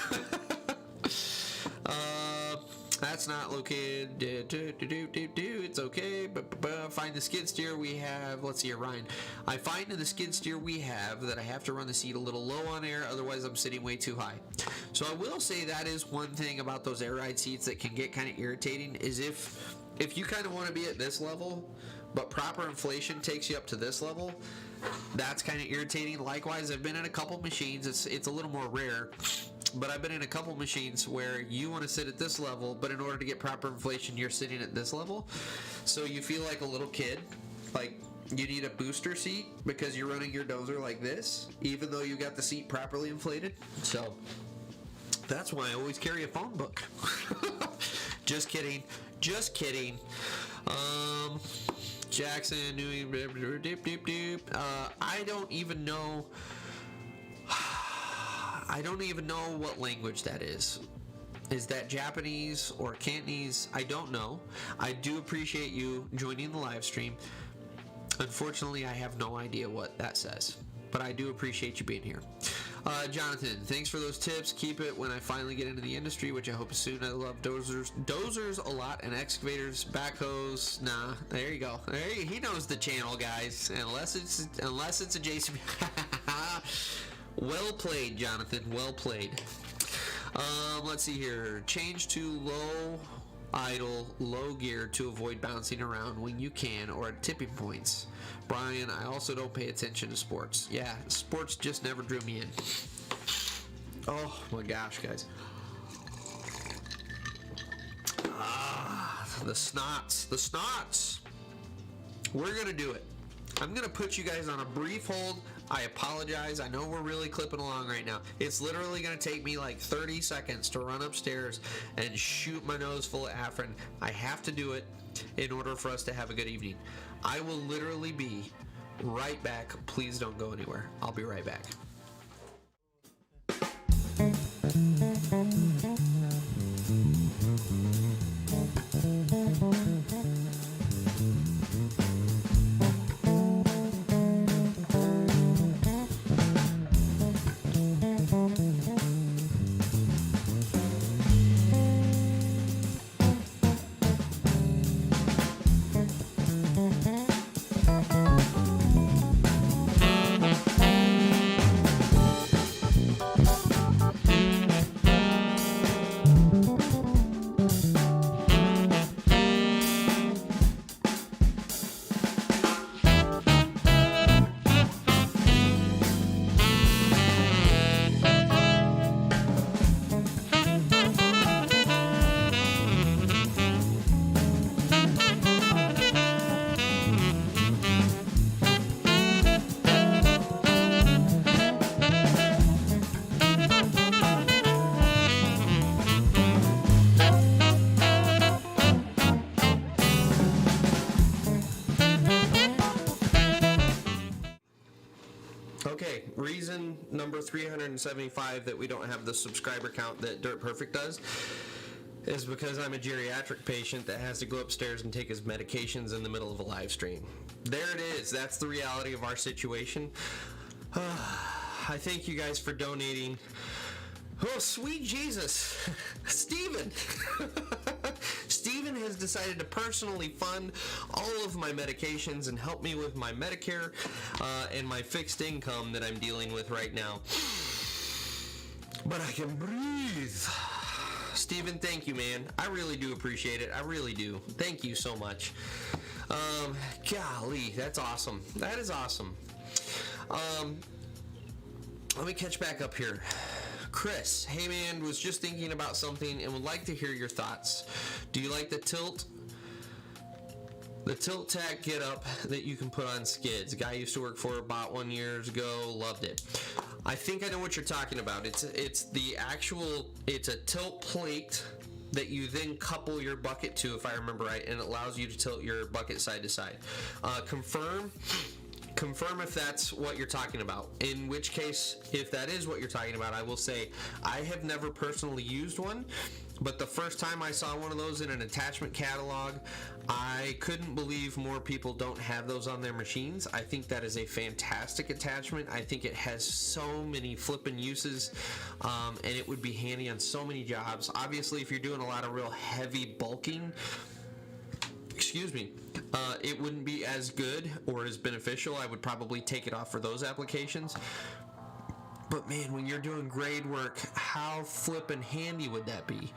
That's not located. It's okay. Find the skid steer we have. Let's see here, Ryan. I find in the skid steer we have that I have to run the seat a little low on air, otherwise I'm sitting way too high. So I will say that is one thing about those air ride seats that can get kind of irritating, is if you kind of want to be at this level, but proper inflation takes you up to this level, that's kind of irritating. Likewise, I've been in a couple machines. It's a little more rare. But I've been in a couple machines where you want to sit at this level, but in order to get proper inflation, you're sitting at this level. So you feel like a little kid. Like you need a booster seat because you're running your dozer like this, even though you got the seat properly inflated. So that's why I always carry a phone book. Just kidding. Just kidding. Jackson, I don't even know. I don't even know what language that is. Is that Japanese or Cantonese? I don't know. I do appreciate you joining the live stream. Unfortunately, I have no idea what that says, but I do appreciate you being here. Jonathan, thanks for those tips. Keep it when I finally get into the industry, which I hope is soon. I love dozers a lot, and excavators, backhoes. Nah, there you go. He knows the channel, guys. Unless it's a JCB. Well played, Jonathan. Well played. Let's see here. Change to low idle, low gear to avoid bouncing around when you can or at tipping points. Brian, I also don't pay attention to sports. Yeah, sports just never drew me in. Oh my gosh, guys. The snots. We're gonna do it. I'm gonna put you guys on a brief hold. I apologize. I know we're really clipping along right now. It's literally gonna take me like 30 seconds to run upstairs and shoot my nose full of Afrin. I have to do it in order for us to have a good evening. I will literally be right back. Please don't go anywhere. I'll be right back. Okay, reason number 375 that we don't have the subscriber count that Dirt Perfect does is because I'm a geriatric patient that has to go upstairs and take his medications in the middle of a live stream. There it is. That's the reality of our situation. I thank you guys for donating. Oh, sweet Jesus. Steven. Steven has decided to personally fund all of my medications and help me with my Medicare and my fixed income that I'm dealing with right now. But I can breathe. Steven, thank you, man. I really do appreciate it. I really do. Thank you so much. Golly, that's awesome. That is awesome. Let me catch back up here. Chris, hey man, was just thinking about something and would like to hear your thoughts. Do you like the tilt tack get up that you can put on skids? A guy I used to work for, bought one years ago, loved it. I think I know what you're talking about. It's a tilt plate that you then couple your bucket to, if I remember right, and it allows you to tilt your bucket side to side. Confirm if that's what you're talking about. In which case, if that is what you're talking about, I will say I have never personally used one, but the first time I saw one of those in an attachment catalog, I couldn't believe more people don't have those on their machines. I think that is a fantastic attachment. I think it has so many flippin' uses, and it would be handy on so many jobs. Obviously, if you're doing a lot of real heavy bulking, it wouldn't be as good or as beneficial. I would probably take it off for those applications. But man, when you're doing grade work, how flippin' handy would that be?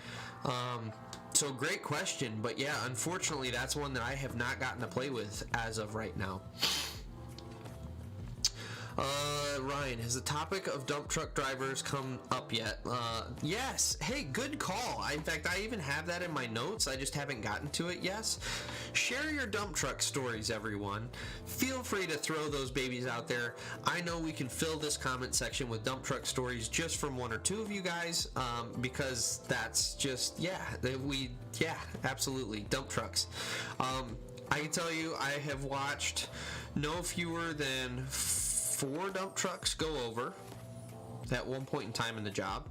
So great question, but yeah, unfortunately that's one that I have not gotten to play with as of right now. Ryan, has the topic of dump truck drivers come up yet? Yes. Hey, good call. In fact, I even have that in my notes. I just haven't gotten to it. Yes. Share your dump truck stories, everyone. Feel free to throw those babies out there. I know we can fill this comment section with dump truck stories just from one or two of you guys, because that's just, absolutely. Dump trucks. I can tell you, I have watched no fewer than 4 dump trucks go over at one point in time in the job,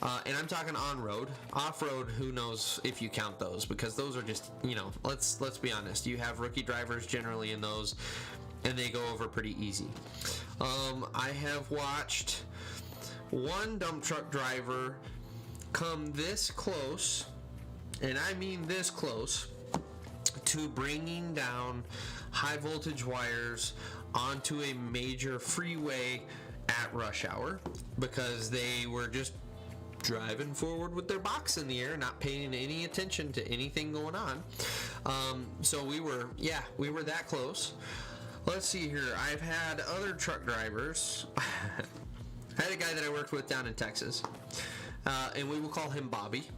and I'm talking on-road. Off-road, who knows if you count those, because those are just, let's be honest, you have rookie drivers generally in those, and they go over pretty easy. I have watched one dump truck driver come this close, and I mean this close, to bringing down high voltage wires onto a major freeway at rush hour because they were just driving forward with their box in the air, not paying any attention to anything going on. So we were that close. Let's see here. I've had other truck drivers. I had a guy that I worked with down in Texas, and we will call him Bobby.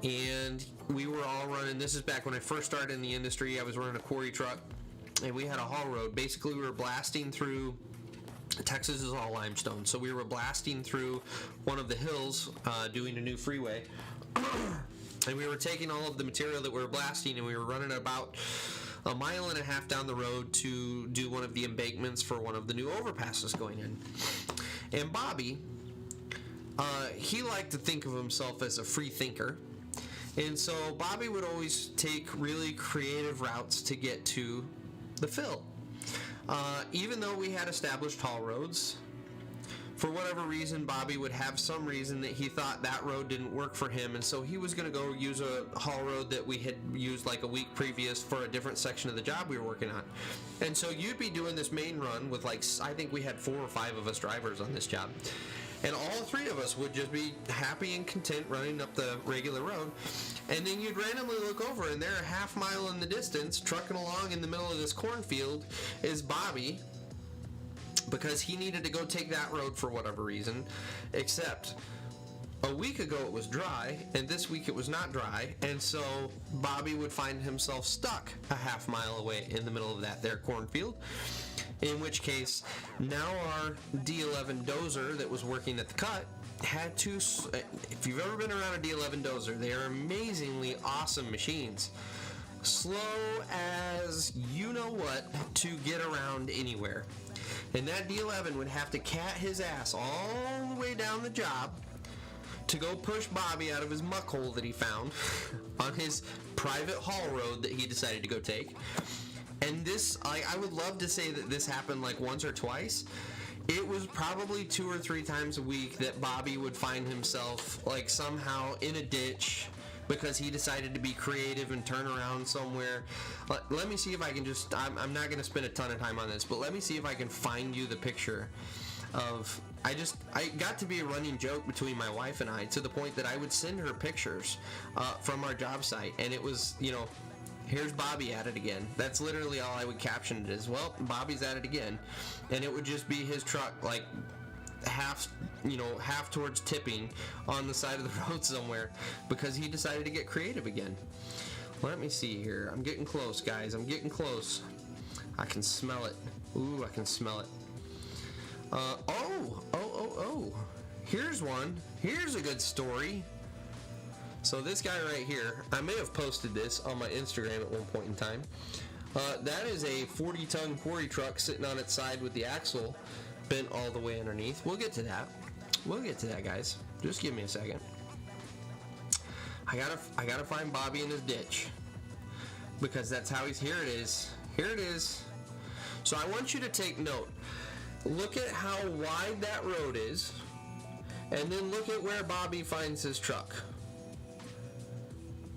And we were all running, this is back when I first started in the industry, I was running a quarry truck, and we had a haul road. Basically, we were blasting through, Texas is all limestone, so we were blasting through one of the hills, doing a new freeway. And we were taking all of the material that we were blasting, and we were running about 1.5 miles down the road to do one of the embankments for one of the new overpasses going in. And Bobby, he liked to think of himself as a free thinker. And so Bobby would always take really creative routes to get to the fill. Even though we had established haul roads, for whatever reason, Bobby would have some reason that he thought that road didn't work for him, and so he was going to go use a haul road that we had used like a week previous for a different section of the job we were working on. And so you'd be doing this main run with, like, I think we had 4 or 5 of us drivers on this job. And all 3 of us would just be happy and content running up the regular road. And then you'd randomly look over, and there, 1/2 mile in the distance, trucking along in the middle of this cornfield, is Bobby, because he needed to go take that road for whatever reason. Except a week ago it was dry, and this week it was not dry, and so Bobby would find himself stuck 1/2 mile away in the middle of that there cornfield. In which case, now our D11 Dozer that was working at the cut had to, if you've ever been around a D11 Dozer, they are amazingly awesome machines. Slow as you know what to get around anywhere. And that D11 would have to cat his ass all the way down the job to go push Bobby out of his muck hole that he found on his private haul road that he decided to go take. And this, I would love to say that this happened like once or twice. It was probably 2 or 3 times a week that Bobby would find himself like somehow in a ditch because he decided to be creative and turn around somewhere. Let me see if I can just, I'm not going to spend a ton of time on this, but let me see if I can find you the picture of, I got to be a running joke between my wife and I, to the point that I would send her pictures from our job site, and it was, you know, here's Bobby at it again. That's literally all I would caption it as. Well, Bobby's at it again. And it would just be his truck, like, half towards tipping on the side of the road somewhere because he decided to get creative again. Let me see here. I'm getting close, guys. I'm getting close. I can smell it. Ooh, I can smell it. Oh. Here's one. Here's a good story. So this guy right here, I may have posted this on my Instagram at one point in time. That is a 40-ton quarry truck sitting on its side with the axle bent all the way underneath. We'll get to that. We'll get to that, guys. Just give me a second. I gotta find Bobby in his ditch because that's how he's. Here it is. Here it is. So I want you to take note. Look at how wide that road is, and then look at where Bobby finds his truck.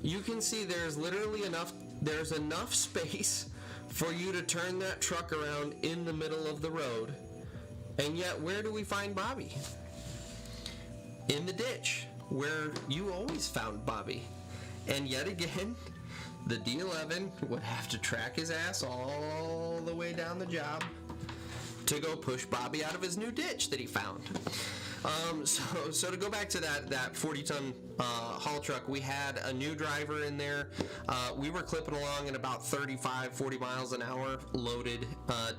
You can see there's literally enough space for you to turn that truck around in the middle of the road. And yet, where do we find Bobby? In the ditch, where you always found Bobby. And yet again, the D11 would have to track his ass all the way down the job to go push Bobby out of his new ditch that he found. So to go back to that 40-ton haul truck, we had a new driver in there. We were clipping along at about 35, 40 miles an hour loaded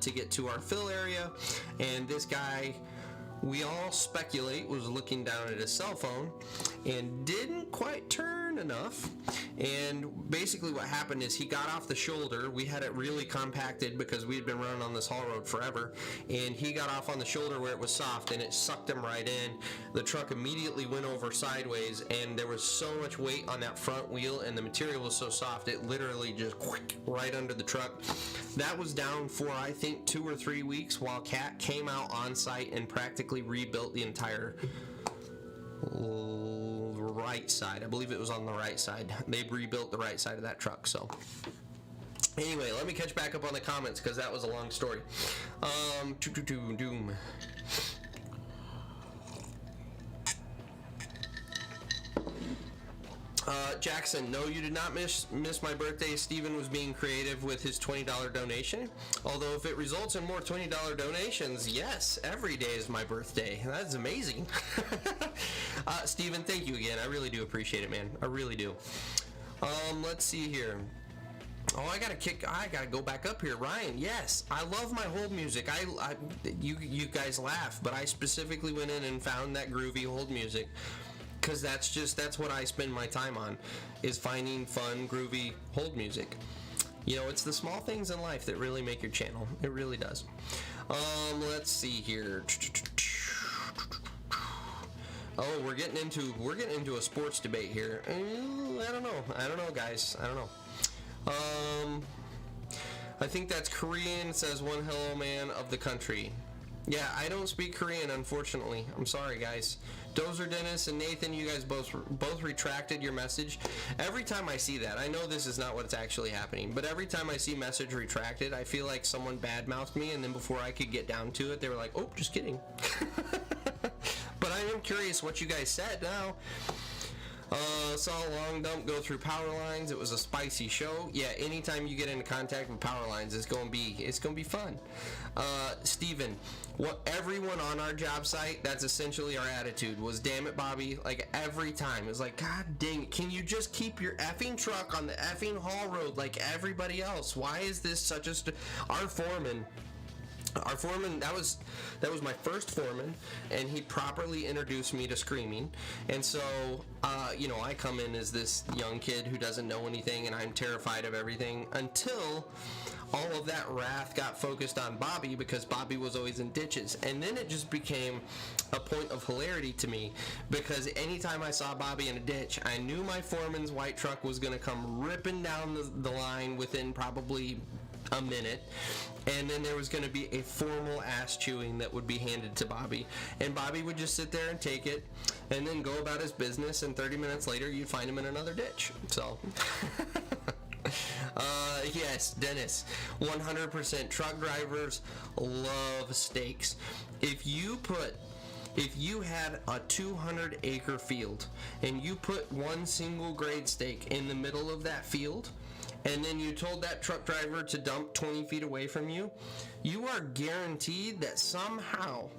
to get to our fill area. And this guy, we all speculate, was looking down at his cell phone and didn't quite turn enough. And basically what happened is he got off the shoulder. We had it really compacted because we had been running on this haul road forever. And he got off on the shoulder where it was soft, and it sucked him right in. The truck immediately went over sideways, and there was so much weight on that front wheel, and the material was so soft, it literally just right under the truck. That was down for, I think, 2 or 3 weeks while Cat came out on site and practically rebuilt the entire right side. I believe it was on the right side. They rebuilt the right side of that truck. So anyway, let me catch back up on the comments because that was a long story. Jackson, no, you did not miss my birthday. Steven was being creative with his $20 donation. Although if it results in more $20 donations, yes, every day is my birthday. That's amazing. Steven, thank you again. I really do appreciate it, man. I really do. Let's see here. Oh, I gotta go back up here. Ryan, yes, I love my hold music. You guys laugh, but I specifically went in and found that groovy hold music. Because that's what I spend my time on, is finding fun, groovy hold music. You know, it's the small things in life that really make your channel. It really does. Let's see here. Oh, we're getting into a sports debate here. I don't know, guys. I don't know. I think that's Korean. It says one hello man of the country. Yeah, I don't speak Korean, unfortunately. I'm sorry, guys. Dozer, Dennis, and Nathan, you guys both retracted your message. Every time I see that, I know this is not what's actually happening, but every time I see message retracted, I feel like someone badmouthed me, and then before I could get down to it, they were like, oh, just kidding. But I am curious what you guys said now. Saw a long dump go through power lines. It was a spicy show. Yeah, anytime you get into contact with power lines, it's gonna be fun. Steven, what everyone on our job site, that's essentially our attitude, was damn it, Bobby. Like every time, it's like, God dang it, can you just keep your effing truck on the effing haul road like everybody else? Why is this such a our foreman, that was my first foreman, and he properly introduced me to screaming. And so, I come in as this young kid who doesn't know anything, and I'm terrified of everything until all of that wrath got focused on Bobby, because Bobby was always in ditches. And then it just became a point of hilarity to me, because anytime I saw Bobby in a ditch, I knew my foreman's white truck was going to come ripping down the line within probably a minute, and then there was going to be a formal ass chewing that would be handed to Bobby, and Bobby would just sit there and take it and then go about his business, and 30 minutes later you'd find him in another ditch. So yes, Dennis, 100%. Truck drivers love steaks. If you had a 200-acre field and you put one single grade steak in the middle of that field, and then you told that truck driver to dump 20 feet away from you, you are guaranteed that somehow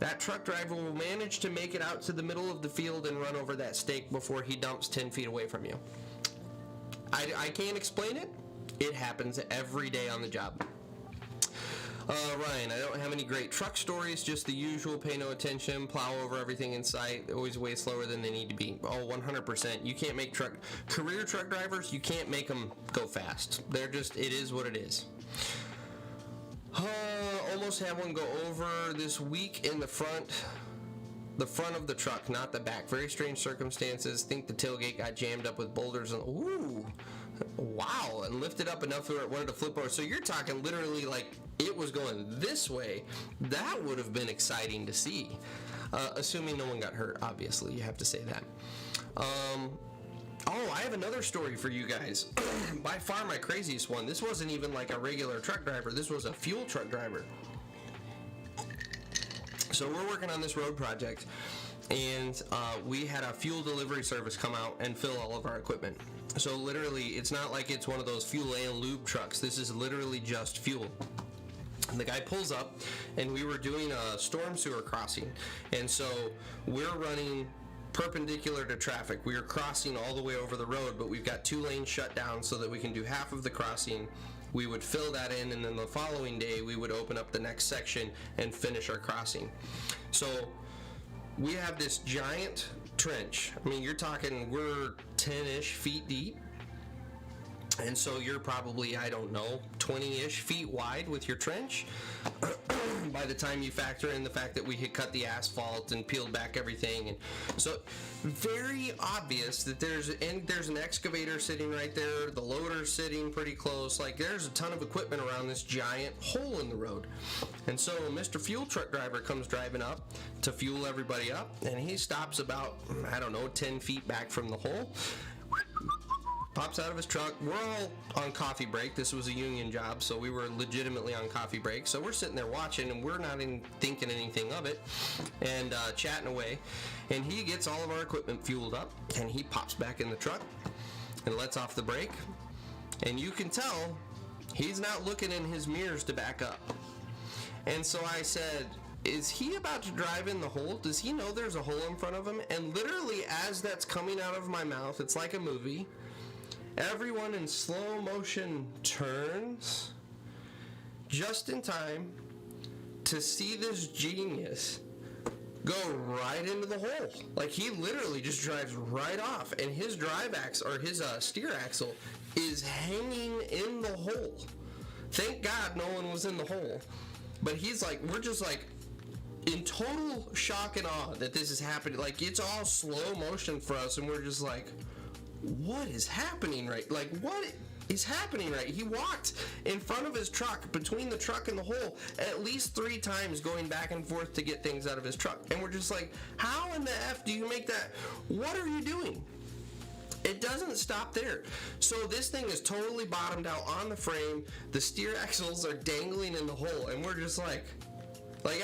that truck driver will manage to make it out to the middle of the field and run over that steak before he dumps 10 feet away from you. I can't explain it. It happens every day on the job. Ryan, I don't have any great truck stories, just the usual, pay no attention, plow over everything in sight, always way slower than they need to be. Oh, 100%. You can't make career truck drivers, you can't make them go fast. They're just, it is what it is. Almost had one go over this week in the front of the truck, not the back. Very strange circumstances. Think the tailgate got jammed up with boulders and, ooh, wow, and lifted up enough where it wanted to flip over. So you're talking literally like it was going this way. That would have been exciting to see. Assuming no one got hurt, obviously. You have to say that. I have another story for you guys. By far my craziest one. This wasn't even like a regular truck driver. This was a fuel truck driver. So we're working on this road project, and we had a fuel delivery service come out and fill all of our equipment. So literally, it's not like it's one of those fuel and lube trucks. This is literally just fuel. And the guy pulls up, and we were doing a storm sewer crossing, and so we're running perpendicular to traffic. We are crossing all the way over the road, but we've got 2 lanes shut down so that we can do half of the crossing. We would fill that in, and then the following day we would open up the next section and finish our crossing. So we have this giant trench. I mean, you're talking, we're 10-ish feet deep. And so you're probably, I don't know, 20-ish feet wide with your trench. By the time you factor in the fact that we had cut the asphalt and peeled back everything. And so very obvious that there's an excavator sitting right there, the loader's sitting pretty close. Like, there's a ton of equipment around this giant hole in the road. And so Mr. Fuel Truck Driver comes driving up to fuel everybody up, and he stops about, I don't know, 10 feet back from the hole. Pops out of his truck. We're all on coffee break. This was a union job, so we were legitimately on coffee break. So we're sitting there watching, and we're not even thinking anything of it, and chatting away. And he gets all of our equipment fueled up, and he pops back in the truck. and lets off the brake, and you can tell he's not looking in his mirrors to back up. And so I said, is he about to drive in the hole? Does he know there's a hole in front of him? And literally, as that's coming out of my mouth, it's like a movie. Everyone in slow motion turns just in time to see this genius go right into the hole. Like, he literally just drives right off, and his drive axle, or his steer axle, is hanging in the hole. Thank God no one was in the hole. But he's like, we're just like in total shock and awe that this is happening. Like, it's all slow motion for us, and we're just like, what is happening right? Like, what is happening right? He walked in front of his truck, between the truck and the hole, at least 3 times, going back and forth to get things out of his truck. And we're just like, how in the F do you make that? What are you doing? It doesn't stop there. So this thing is totally bottomed out on the frame. The steer axles are dangling in the hole, and we're just like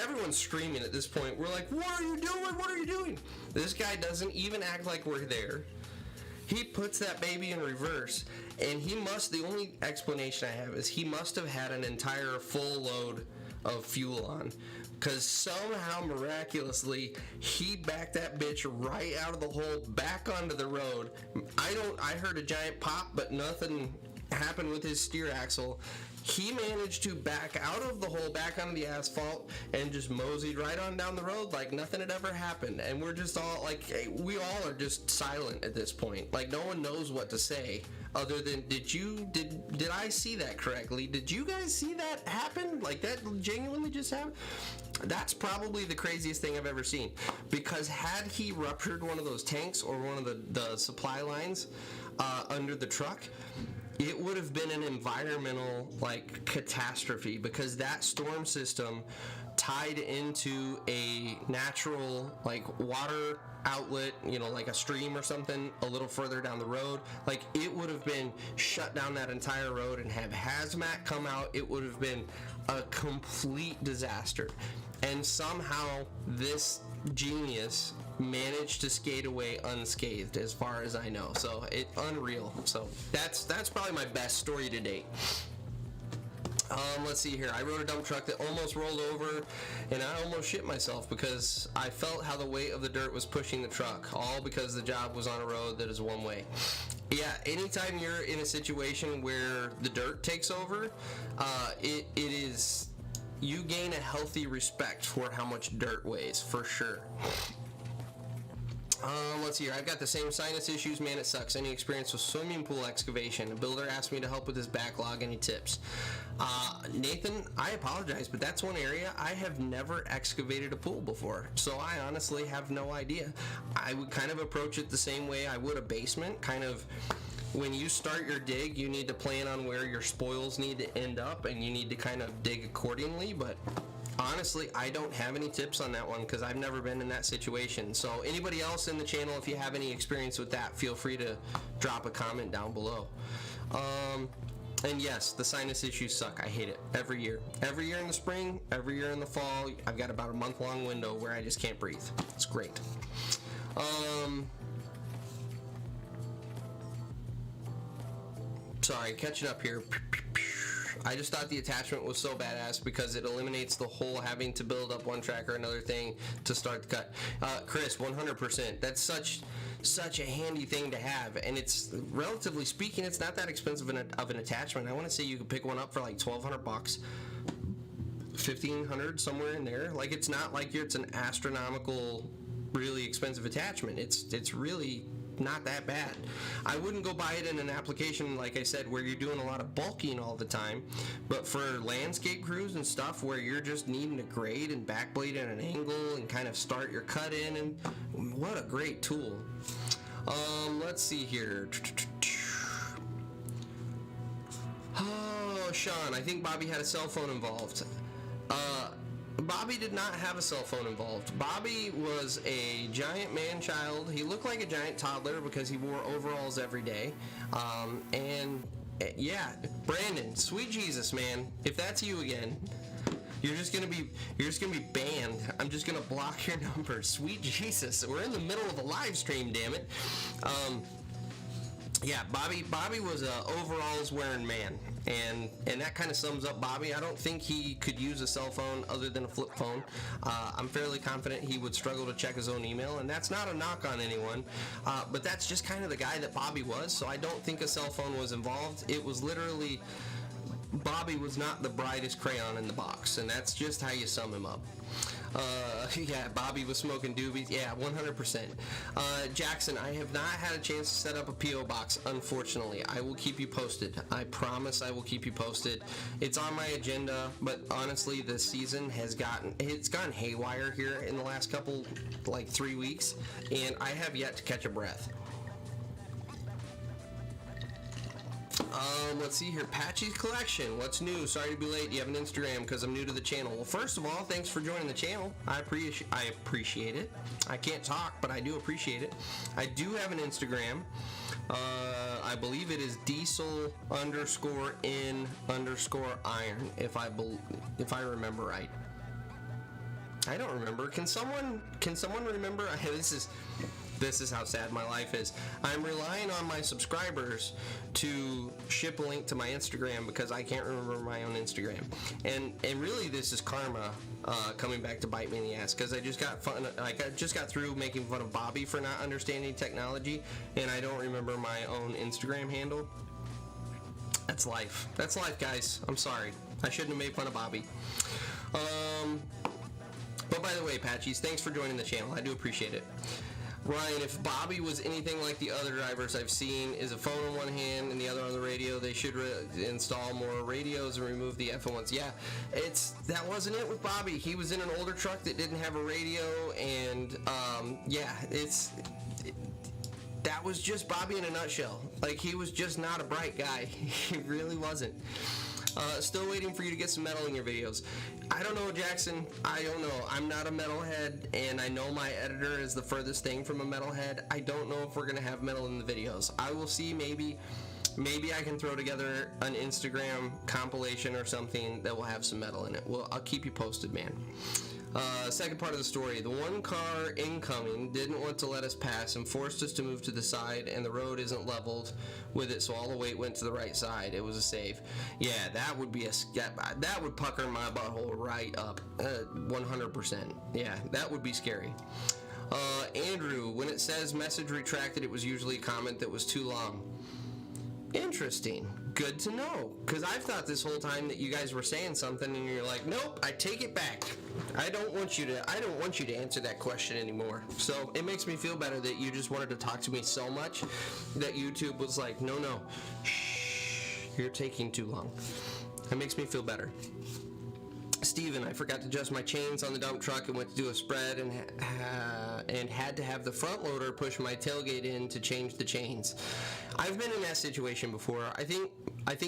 everyone's screaming at this point. We're like, what are you doing? What are you doing? This guy doesn't even act like we're there. He puts that baby in reverse, and the only explanation I have is he must have had an entire full load of fuel on, because somehow miraculously he backed that bitch right out of the hole back onto the road. I heard a giant pop, but nothing happened with his steer axle. He managed to back out of the hole, back onto the asphalt, and just moseyed right on down the road like nothing had ever happened. And we're just all like, we all are just silent at this point. Like, no one knows what to say other than, did I see that correctly? Did you guys see that happen? Like, that genuinely just happened? That's probably the craziest thing I've ever seen. Because had he ruptured one of those tanks or one of the supply lines under the truck, it would have been an environmental catastrophe, because that storm system tied into a natural water outlet, like a stream or something a little further down the road. It would have been shut down that entire road and have hazmat come out. It would have been a complete disaster. And somehow this genius managed to skate away unscathed, as far as I know. So unreal. So that's probably my best story to date. Let's see here. I rode a dump truck that almost rolled over, and I almost shit myself because I felt how the weight of the dirt was pushing the truck, all because the job was on a road that is one way. Yeah, anytime you're in a situation where the dirt takes over, it is, you gain a healthy respect for how much dirt weighs, for sure. Let's see here. I've got the same sinus issues. Man, it sucks. Any experience with swimming pool excavation? A builder asked me to help with his backlog. Any tips? Nathan, I apologize, but that's one area I have never excavated a pool before. So I honestly have no idea. I would kind of approach it the same way I would a basement. Kind of, when you start your dig, you need to plan on where your spoils need to end up, and you need to kind of dig accordingly. But honestly, I don't have any tips on that one because I've never been in that situation. So anybody else in the channel, if you have any experience with that, feel free to drop a comment down below. And yes, the sinus issues suck. I hate it every year. Every year in the spring, every year in the fall, I've got about a month-long window where I just can't breathe. It's great. Sorry, catching up here. I just thought the attachment was so badass because it eliminates the whole having to build up one track or another thing to start the cut. Chris, 100%. That's such a handy thing to have, and it's, relatively speaking, it's not that expensive of an attachment. I want to say you could pick one up for like $1,200, $1,500, somewhere in there. Like, it's not like it's an astronomical, really expensive attachment. It's really not that bad. I wouldn't go buy it in an application, like I said, where you're doing a lot of bulking all the time, but for landscape crews and stuff where you're just needing to grade and backblade at an angle and kind of start your cut in, and what a great tool. Let's see here. Oh, Sean, I think Bobby had a cell phone involved. Bobby did not have a cell phone involved. Bobby was a giant man-child. He looked like a giant toddler because he wore overalls every day. And yeah, Brandon, sweet Jesus, man, if that's you again, you're just gonna be banned. I'm just gonna block your number. Sweet Jesus, we're in the middle of a live stream, damn it. Yeah, Bobby was a overalls wearing man, and that kind of sums up Bobby. I don't think he could use a cell phone other than a flip phone. I'm fairly confident he would struggle to check his own email, and that's not a knock on anyone, but that's just kind of the guy that Bobby was. So I don't think a cell phone was involved. It was literally Bobby was not the brightest crayon in the box, and that's just how you sum him up. Yeah, Bobby was smoking doobies. Yeah, 100%. Jackson, I have not had a chance to set up a P.O. box, unfortunately. I will keep you posted. I promise I will keep you posted. It's on my agenda, but honestly, the season has gone haywire here in the last couple, 3 weeks, and I have yet to catch a breath. Let's see here. Patchy's Collection. What's new? Sorry to be late. You have an Instagram because I'm new to the channel. Well, first of all, thanks for joining the channel. I appreciate it. I can't talk, but I do appreciate it. I do have an Instagram. I believe it is diesel_in_iron, if I remember right. I don't remember. Can someone remember? This is how sad my life is. I'm relying on my subscribers to ship a link to my Instagram because I can't remember my own Instagram. And really, this is karma coming back to bite me in the ass because I just got through making fun of Bobby for not understanding technology, and I don't remember my own Instagram handle. That's life. That's life, guys. I'm sorry. I shouldn't have made fun of Bobby. But by the way, Patchies, thanks for joining the channel. I do appreciate it. Ryan, if Bobby was anything like the other drivers I've seen, is a phone in one hand and the other on the radio, they should install more radios and remove the FM ones. Yeah, that wasn't it with Bobby. He was in an older truck that didn't have a radio, and that was just Bobby in a nutshell. He was just not a bright guy. He really wasn't. Still waiting for you to get some metal in your videos. I don't know, Jackson. I don't know. I'm not a metalhead, and I know my editor is the furthest thing from a metalhead. I don't know if we're going to have metal in the videos. I will see. Maybe I can throw together an Instagram compilation or something that will have some metal in it. Well, I'll keep you posted, man. Second part of the story. The one car incoming didn't want to let us pass and forced us to move to the side, and the road isn't leveled with it, so all the weight went to the right side. It was a save. Yeah, that would pucker my butthole right up. 100%. Yeah, that would be scary. Andrew, when it says message retracted, it was usually a comment that was too long. Interesting. Good to know, because I've thought this whole time that you guys were saying something and you're like, nope, I take it back. I don't want you to answer that question anymore. So it makes me feel better that you just wanted to talk to me so much that YouTube was like, no, shh, you're taking too long. That makes me feel better. Steven, I forgot to adjust my chains on the dump truck and went to do a spread and had to have the front loader push my tailgate in to change the chains. I've been in that situation before. I think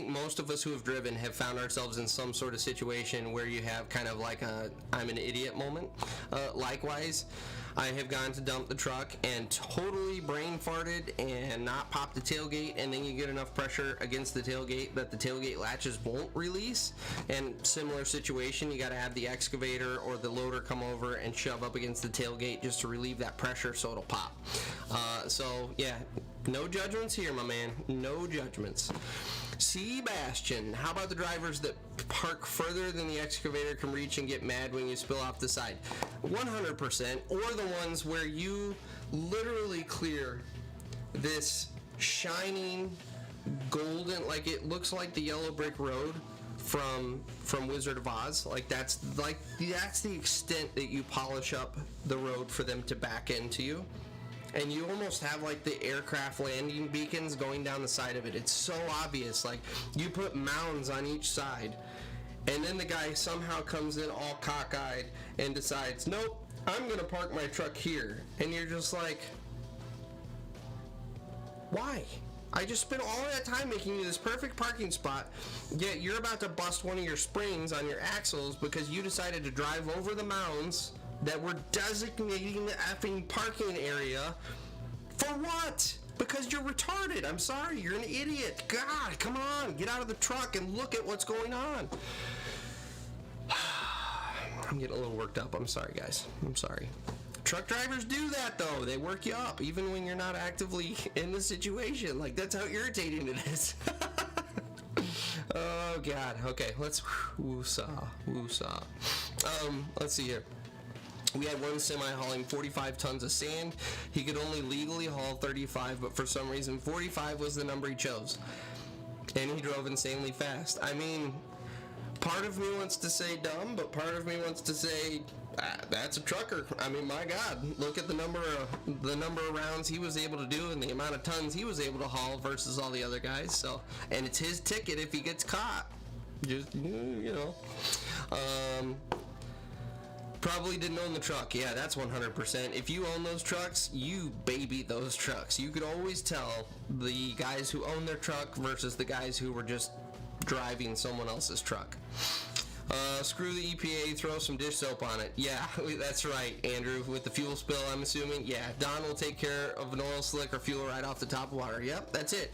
most of us who have driven have found ourselves in some sort of situation where you have kind of like a I'm an idiot moment. Likewise, I have gone to dump the truck and totally brain farted and not popped the tailgate, and then you get enough pressure against the tailgate that the tailgate latches won't release. And similar situation, you got to have the excavator or the loader come over and shove up against the tailgate just to relieve that pressure so it'll pop. So yeah, no judgments here, my man. No judgments. Sebastian, how about the drivers that park further than the excavator can reach and get mad when you spill off the side? 100%. Or the ones where you literally clear this shining golden, it looks like the yellow brick road from Wizard of Oz. That's the extent that you polish up the road for them to back into you. And you almost have the aircraft landing beacons going down the side of it. It's so obvious. You put mounds on each side, and then the guy somehow comes in all cockeyed and decides, nope, I'm going to park my truck here. And you're just like, why? I just spent all that time making you this perfect parking spot, yet you're about to bust one of your springs on your axles because you decided to drive over the mounds that we're designating the effing parking area. For what? Because you're retarded. I'm sorry, you're an idiot. God, come on, get out of the truck and look at what's going on. I'm getting a little worked up. I'm sorry, guys. I'm sorry. Truck drivers do that, though. They work you up, even when you're not actively in the situation. Like, that's how irritating it is. Oh, God. Okay, let's woo-saw. Let's see here. We had one semi hauling 45 tons of sand. He could only legally haul 35, but for some reason 45 was the number he chose. And he drove insanely fast. I mean, part of me wants to say dumb, but part of me wants to say that's a trucker. I mean, my God, look at the number of rounds he was able to do and the amount of tons he was able to haul versus all the other guys. So, and it's his ticket if he gets caught. Just, you know. Probably didn't own the truck. Yeah, that's 100%. If you own those trucks, you baby those trucks. You could always tell the guys who own their truck versus the guys who were just driving someone else's truck. Screw the EPA, throw some dish soap on it. Yeah, that's right, Andrew. With the fuel spill, I'm assuming. Yeah, Don will take care of an oil slick or fuel right off the top of water. Yep, that's it.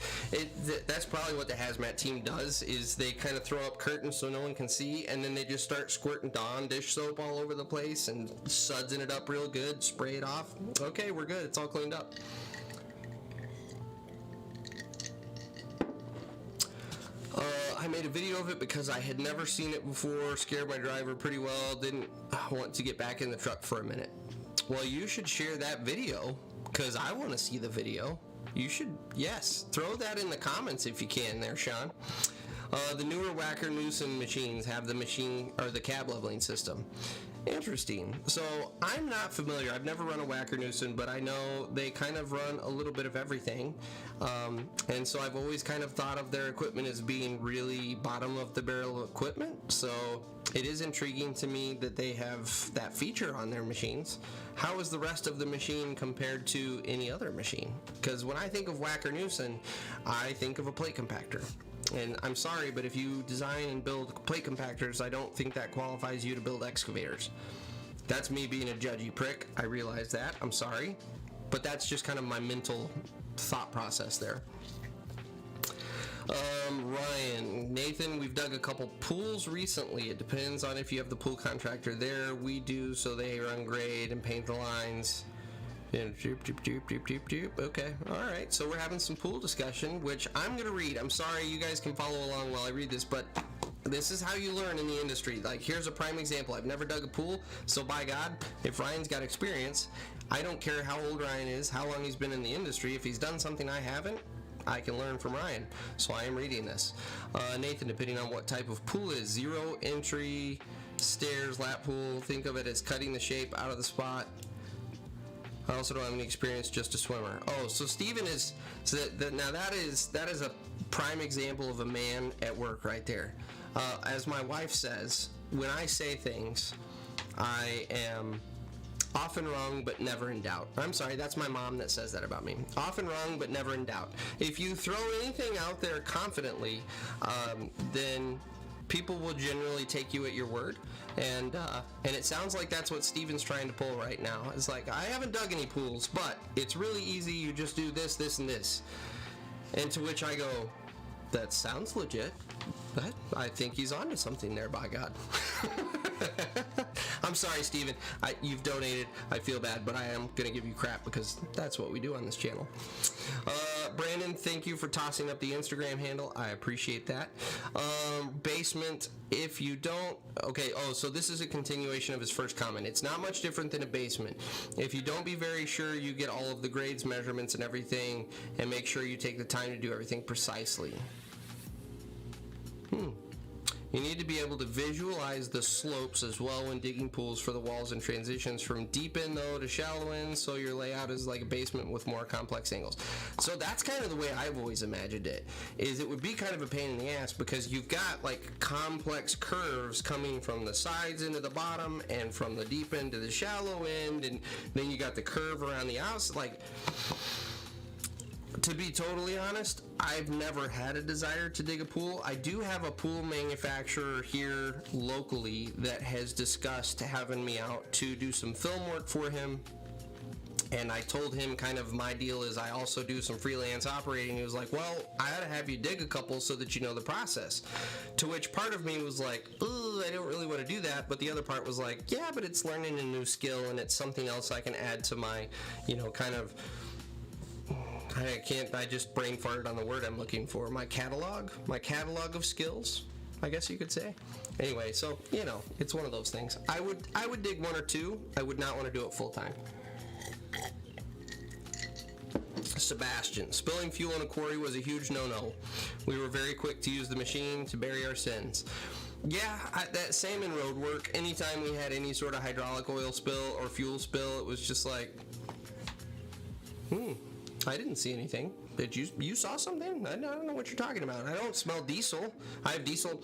That's probably what the hazmat team does, is they kind of throw up curtains so no one can see, and then they just start squirting Dawn dish soap all over the place and sudsing it up real good, spray it off. Okay, we're good. It's all cleaned up. I made a video of it because I had never seen it before, scared my driver pretty well, didn't want to get back in the truck for a minute. Well, you should share that video because I want to see the video. You should, yes, throw that in the comments if you can there, Sean. The newer Wacker Newson machines have the machine or the cab leveling system. Interesting. So I'm not familiar. I've never run a Wacker Newson, but I know they kind of run a little bit of everything. And so I've always kind of thought of their equipment as being really bottom of the barrel equipment. So it is intriguing to me that they have that feature on their machines. How is the rest of the machine compared to any other machine? Because when I think of Wacker Newson, I think of a plate compactor. And I'm sorry, but if you design and build plate compactors, I don't think that qualifies you to build excavators. That's me being a judgy prick. I realize that. I'm sorry. But that's just kind of my mental thought process there. Ryan, Nathan, we've dug a couple pools recently. It depends on if you have the pool contractor there. We do, so they run grade and paint the lines. Okay, alright, so we're having some pool discussion, which I'm going to read. I'm sorry, you guys can follow along while I read this, but this is how you learn in the industry. Like, here's a prime example. I've never dug a pool, so by God, if Ryan's got experience, I don't care how old Ryan is, how long he's been in the industry. If he's done something I haven't, I can learn from Ryan. So I am reading this. Nathan, depending on what type of pool is, 0 entry, stairs, lap pool, think of it as cutting the shape out of the spot. I also don't have any experience, just a swimmer. Oh, so Steven is, so now that is a prime example of a man at work right there. As my wife says, when I say things, I am often wrong, but never in doubt. I'm sorry, that's my mom that says that about me. Often wrong, but never in doubt. If you throw anything out there confidently, then people will generally take you at your word, and it sounds like that's what Steven's trying to pull right now. It's like, I haven't dug any pools, but it's really easy. You just do this, this, and this. And to which I go, that sounds legit, but I think he's onto something there, by God. I'm sorry, Steven. You've donated. I feel bad, but I am going to give you crap because that's what we do on this channel. Brandon, thank you for tossing up the Instagram handle. I appreciate that. Basement, if you don't... Okay, so this is a continuation of his first comment. It's not much different than a basement. If you don't be very sure, you get all of the grades, measurements, and everything, and make sure you take the time to do everything precisely. You need to be able to visualize the slopes as well when digging pools for the walls and transitions from deep in though to shallow in, so your layout is like a basement with more complex angles. So that's kind of the way I've always imagined it, is it would be kind of a pain in the ass because you've got like complex curves coming from the sides into the bottom and from the deep end to the shallow end, and then you got the curve around the outside. Like, to be totally honest, I've never had a desire to dig a pool. I do have a pool manufacturer here locally that has discussed having me out to do some film work for him And I told him kind of my deal is I also do some freelance operating. He was like, well, I ought to have you dig a couple so that you know the process. To which part of me was like, oh, I don't really want to do that. But the other part was like, yeah, but it's learning a new skill and it's something else I can add to my, kind of, I just brain farted on the word I'm looking for. My catalog of skills, I guess you could say. Anyway, so, it's one of those things. I would dig one or two. I would not want to do it full time. Sebastian, spilling fuel in a quarry was a huge no-no. We were very quick to use the machine to bury our sins. Yeah, that same in road work. Anytime we had any sort of hydraulic oil spill or fuel spill, it was just like, I didn't see anything. Did you saw something? I don't know what you're talking about. I don't smell diesel. I have diesel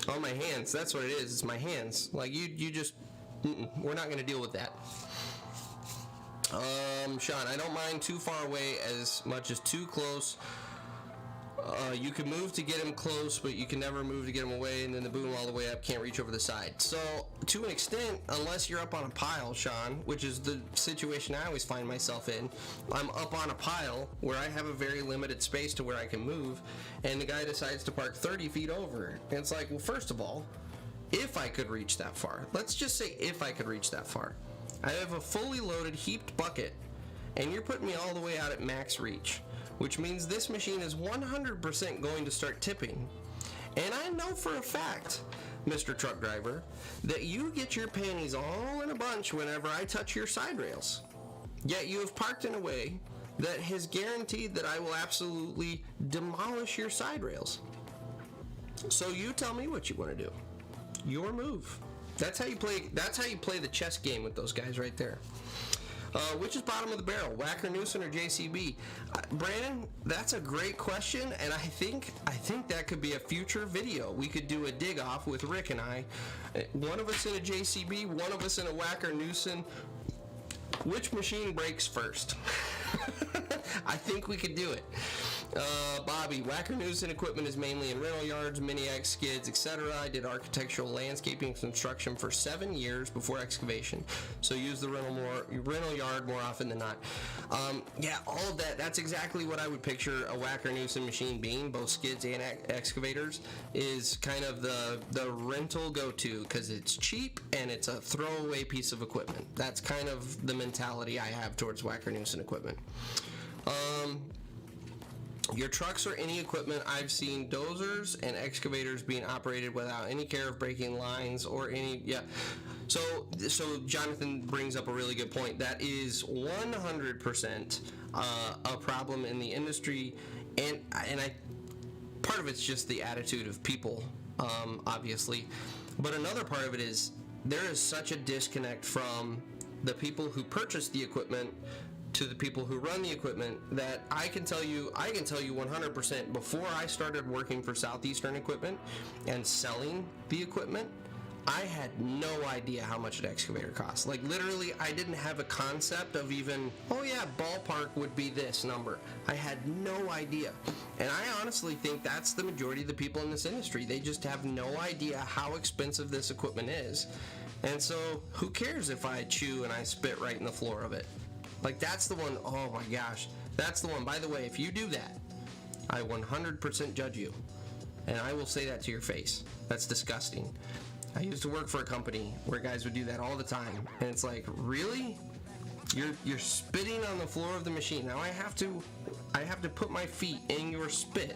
on my hands. That's what it is. It's my hands. Like you just, we're not going to deal with that. Sean, I don't mind too far away as much as too close. You can move to get him close, but you can never move to get him away, and then the boom all the way up can't reach over the side. So, to an extent, unless you're up on a pile, Sean, which is the situation I always find myself in, I'm up on a pile where I have a very limited space to where I can move, and the guy decides to park 30 feet over. And it's like, well, first of all, if I could reach that far, let's just say if I could reach that far, I have a fully loaded heaped bucket, and you're putting me all the way out at max reach, which means this machine is 100% going to start tipping. And I know for a fact, Mr. Truck Driver, that you get your panties all in a bunch whenever I touch your side rails. Yet you have parked in a way that has guaranteed that I will absolutely demolish your side rails. So you tell me what you want to do. Your move. That's how you play the chess game with those guys right there. Which is bottom of the barrel, Wacker Neuson or JCB? Brandon, that's a great question, and I think that could be a future video. We could do a dig off with Rick and I. One of us in a JCB, one of us in a Wacker Neuson. Which machine breaks first? I think we could do it. Bobby, Wacker Neuson equipment is mainly in rental yards, mini-X skids, etc. I did architectural landscaping construction for 7 years before excavation, so use the rental yard more often than not. Yeah, all of that, that's exactly what I would picture a Wacker Neuson machine being, both skids and excavators, is kind of the rental go-to, because it's cheap and it's a throwaway piece of equipment. That's kind of the mentality I have towards Wacker Neuson equipment. Your trucks or any equipment, I've seen dozers and excavators being operated without any care of breaking lines or any, yeah. So Jonathan brings up a really good point. That is 100% a problem in the industry, and part of it's just the attitude of people, obviously. But another part of it is there is such a disconnect from the people who purchase the equipment to the people who run the equipment that I can tell you 100% before I started working for Southeastern Equipment and selling the equipment, I had no idea how much an excavator costs. Like literally, I didn't have a concept of even, oh yeah, ballpark would be this number. I had no idea. And I honestly think that's the majority of the people in this industry. They just have no idea how expensive this equipment is. And so who cares if I chew and I spit right in the floor of it? Like, that's the one, oh my gosh, that's the one. By the way, if you do that, I 100% judge you. And I will say that to your face. That's disgusting. I used to work for a company where guys would do that all the time. And it's like, really? You're spitting on the floor of the machine. Now I have to put my feet in your spit.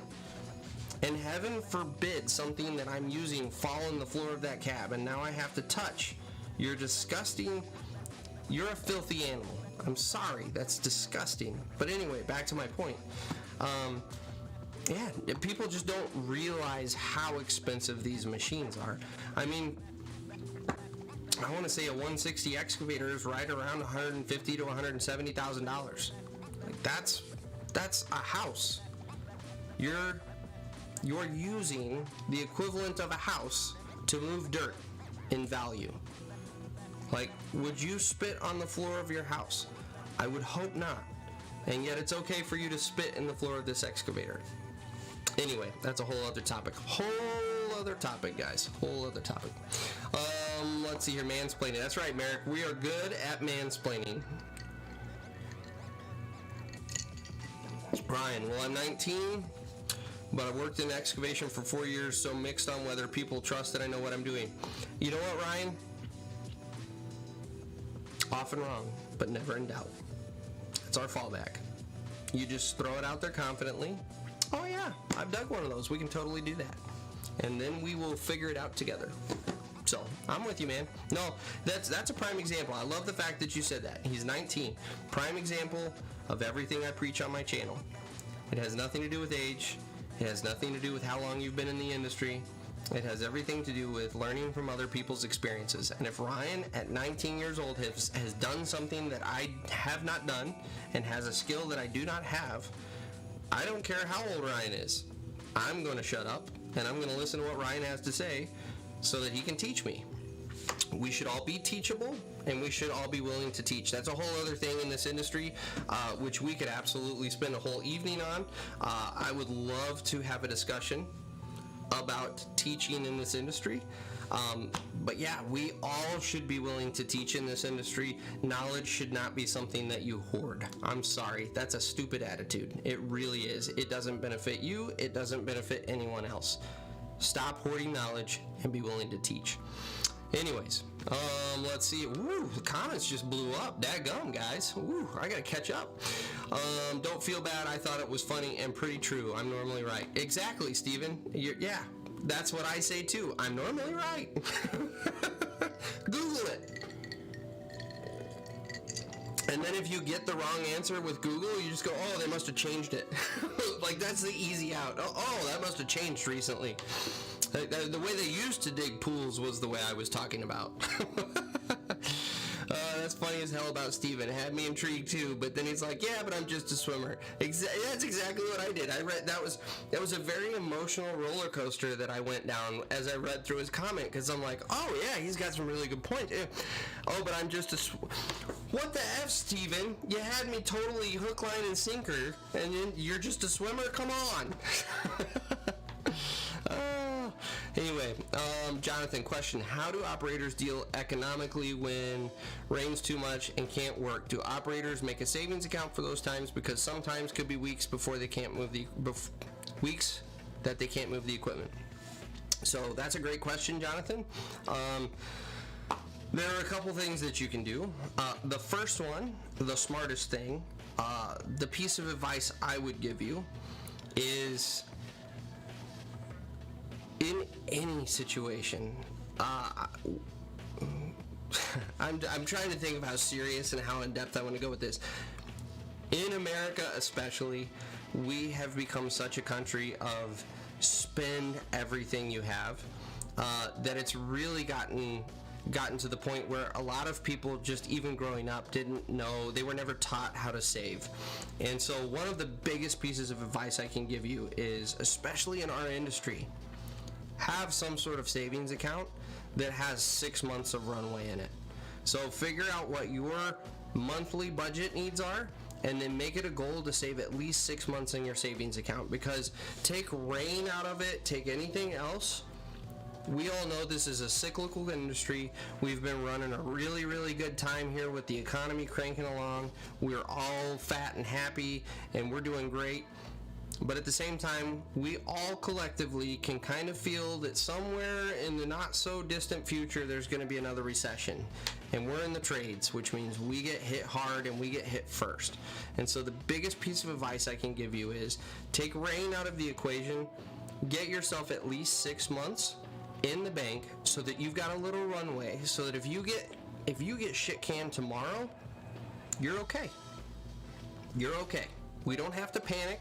And heaven forbid something that I'm using fall on the floor of that cab. And now I have to touch. You're disgusting. You're a filthy animal. I'm sorry, that's disgusting. But anyway, back to my point. Yeah, people just don't realize how expensive these machines are. I mean, I want to say a 160 excavator is right around $150,000 to $170,000. Like that's a house. You're using the equivalent of a house to move dirt in value. Like, would you spit on the floor of your house? I would hope not. And yet it's okay for you to spit in the floor of this excavator. Anyway, that's a whole other topic. Whole other topic, guys. Whole other topic. Let's see here, mansplaining. That's right, Merrick. We are good at mansplaining. Ryan, well, I'm 19, but I've worked in excavation for 4 years, so mixed on whether people trust that I know what I'm doing. You know what, Ryan? Often wrong, but never in doubt. It's our fallback. You just throw it out there confidently. Oh yeah, I've dug one of those. We can totally do that. And then we will figure it out together. So, I'm with you, man. No, that's a prime example. I love the fact that you said that. He's 19. Prime example of everything I preach on my channel. It has nothing to do with age. It has nothing to do with how long you've been in the industry. It has everything to do with learning from other people's experiences. And if Ryan, at 19 years old, has done something that I have not done and has a skill that I do not have, I don't care how old Ryan is. I'm going to shut up, and I'm going to listen to what Ryan has to say so that he can teach me. We should all be teachable, and we should all be willing to teach. That's a whole other thing in this industry, which we could absolutely spend a whole evening on. I would love to have a discussion about teaching in this industry. But yeah, we all should be willing to teach in this industry. Knowledge should not be something that you hoard. I'm sorry, that's a stupid attitude. It really is. It doesn't benefit you. It doesn't benefit anyone else. Stop hoarding knowledge and be willing to teach. Anyways, let's see. Woo, the comments just blew up. Dadgum, guys. Woo, I gotta catch up. Don't feel bad. I thought it was funny and pretty true. I'm normally right. Exactly, Steven. Yeah, that's what I say too. I'm normally right. Google it. And then if you get the wrong answer with Google, you just go, oh, they must have changed it. Like, that's the easy out. Oh, that must have changed recently. The way they used to dig pools was the way I was talking about. That's funny as hell about Steven. It had me intrigued too, but then he's like, yeah, but I'm just a swimmer. That's exactly what I did. I read that was a very emotional roller coaster that I went down as I read through his comment, because I'm like, oh yeah, he's got some really good points. Oh, but I'm just a what the F, Steven? You had me totally hook, line, and sinker, and then you're just a swimmer? Come on. Anyway, Jonathan, question. How do operators deal economically when rains too much and can't work? Do operators make a savings account for those times? Because sometimes could be weeks before they can't move weeks that they can't move the equipment. So that's a great question, Jonathan. There are a couple things that you can do. The first one, the smartest thing, the piece of advice I would give you is, in any situation, I'm trying to think of how serious and how in-depth I want to go with this. In America especially, we have become such a country of spend everything you have, that it's really gotten to the point where a lot of people, just even growing up, didn't know, they were never taught how to save. And so one of the biggest pieces of advice I can give you is, especially in our industry, have some sort of savings account that has 6 months of runway in it. So figure out what your monthly budget needs are, and then make it a goal to save at least 6 months in your savings account. Because take rain out of it, take anything else, we all know this is a cyclical industry. We've been running a really, really good time here with the economy cranking along. We're all fat and happy, and we're doing great. But at the same time, we all collectively can kind of feel that somewhere in the not so distant future, there's going to be another recession. And we're in the trades, which means we get hit hard and we get hit first. And so the biggest piece of advice I can give you is take rain out of the equation, get yourself at least 6 months in the bank so that you've got a little runway, so that if you get shit canned tomorrow, you're okay. You're okay. We don't have to panic.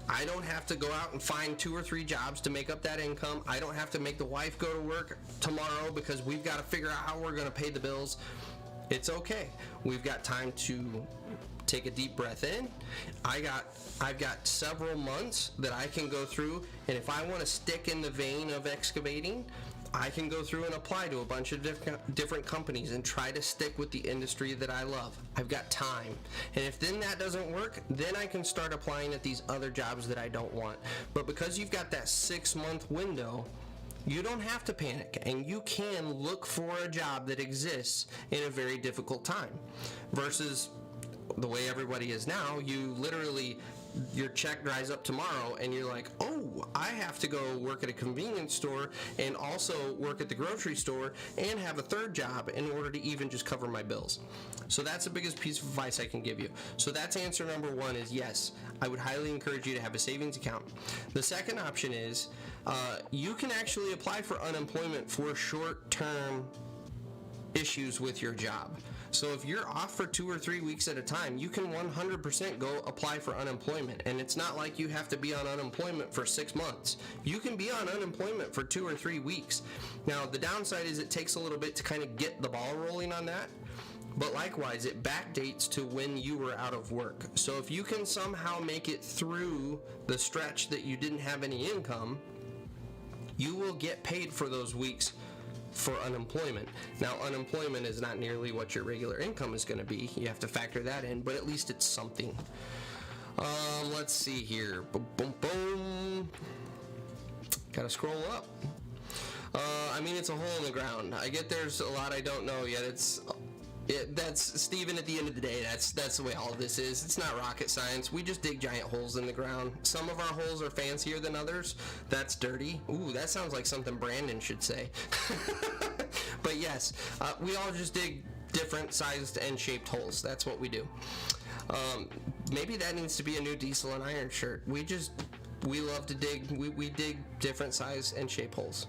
I don't have to go out and find 2 or 3 jobs to make up that income. I don't have to make the wife go to work tomorrow because we've got to figure out how we're going to pay the bills. It's okay. We've got time to take a deep breath in. I've got several months that I can go through, and if I want to stick in the vein of excavating, I can go through and apply to a bunch of different companies and try to stick with the industry that I love. I've got time. And if then that doesn't work, then I can start applying at these other jobs that I don't want. But because you've got that 6-month window, you don't have to panic, and you can look for a job that exists in a very difficult time. Versus the way everybody is now, you literally your check dries up tomorrow and you're like, oh, I have to go work at a convenience store and also work at the grocery store and have a third job in order to even just cover my bills. So that's the biggest piece of advice I can give you. So that's answer number one is yes, I would highly encourage you to have a savings account. The second option is you can actually apply for unemployment for short-term issues with your job. So if you're off for 2 or 3 weeks at a time, you can 100% go apply for unemployment. And it's not like you have to be on unemployment for 6 months. You can be on unemployment for 2 or 3 weeks. Now, the downside is it takes a little bit to kind of get the ball rolling on that. But likewise, it backdates to when you were out of work. So if you can somehow make it through the stretch that you didn't have any income, you will get paid for those weeks for unemployment. Now, unemployment is not nearly what your regular income is going to be. You have to factor that in, but at least it's something. Let's see here. Boom, boom, boom. Gotta scroll up. I mean, it's a hole in the ground. I get there's a lot I don't know yet. That's Steven, at the end of the day, that's the way all of this is. It's not rocket science. We just dig giant holes in the ground. Some of our holes are fancier than others. That's dirty. Ooh, that sounds like something Brandon should say. But yes, we all just dig different sized and shaped holes. That's what we do. Maybe that needs to be a new Diesel and Iron shirt. We love to dig. We dig different size and shape holes.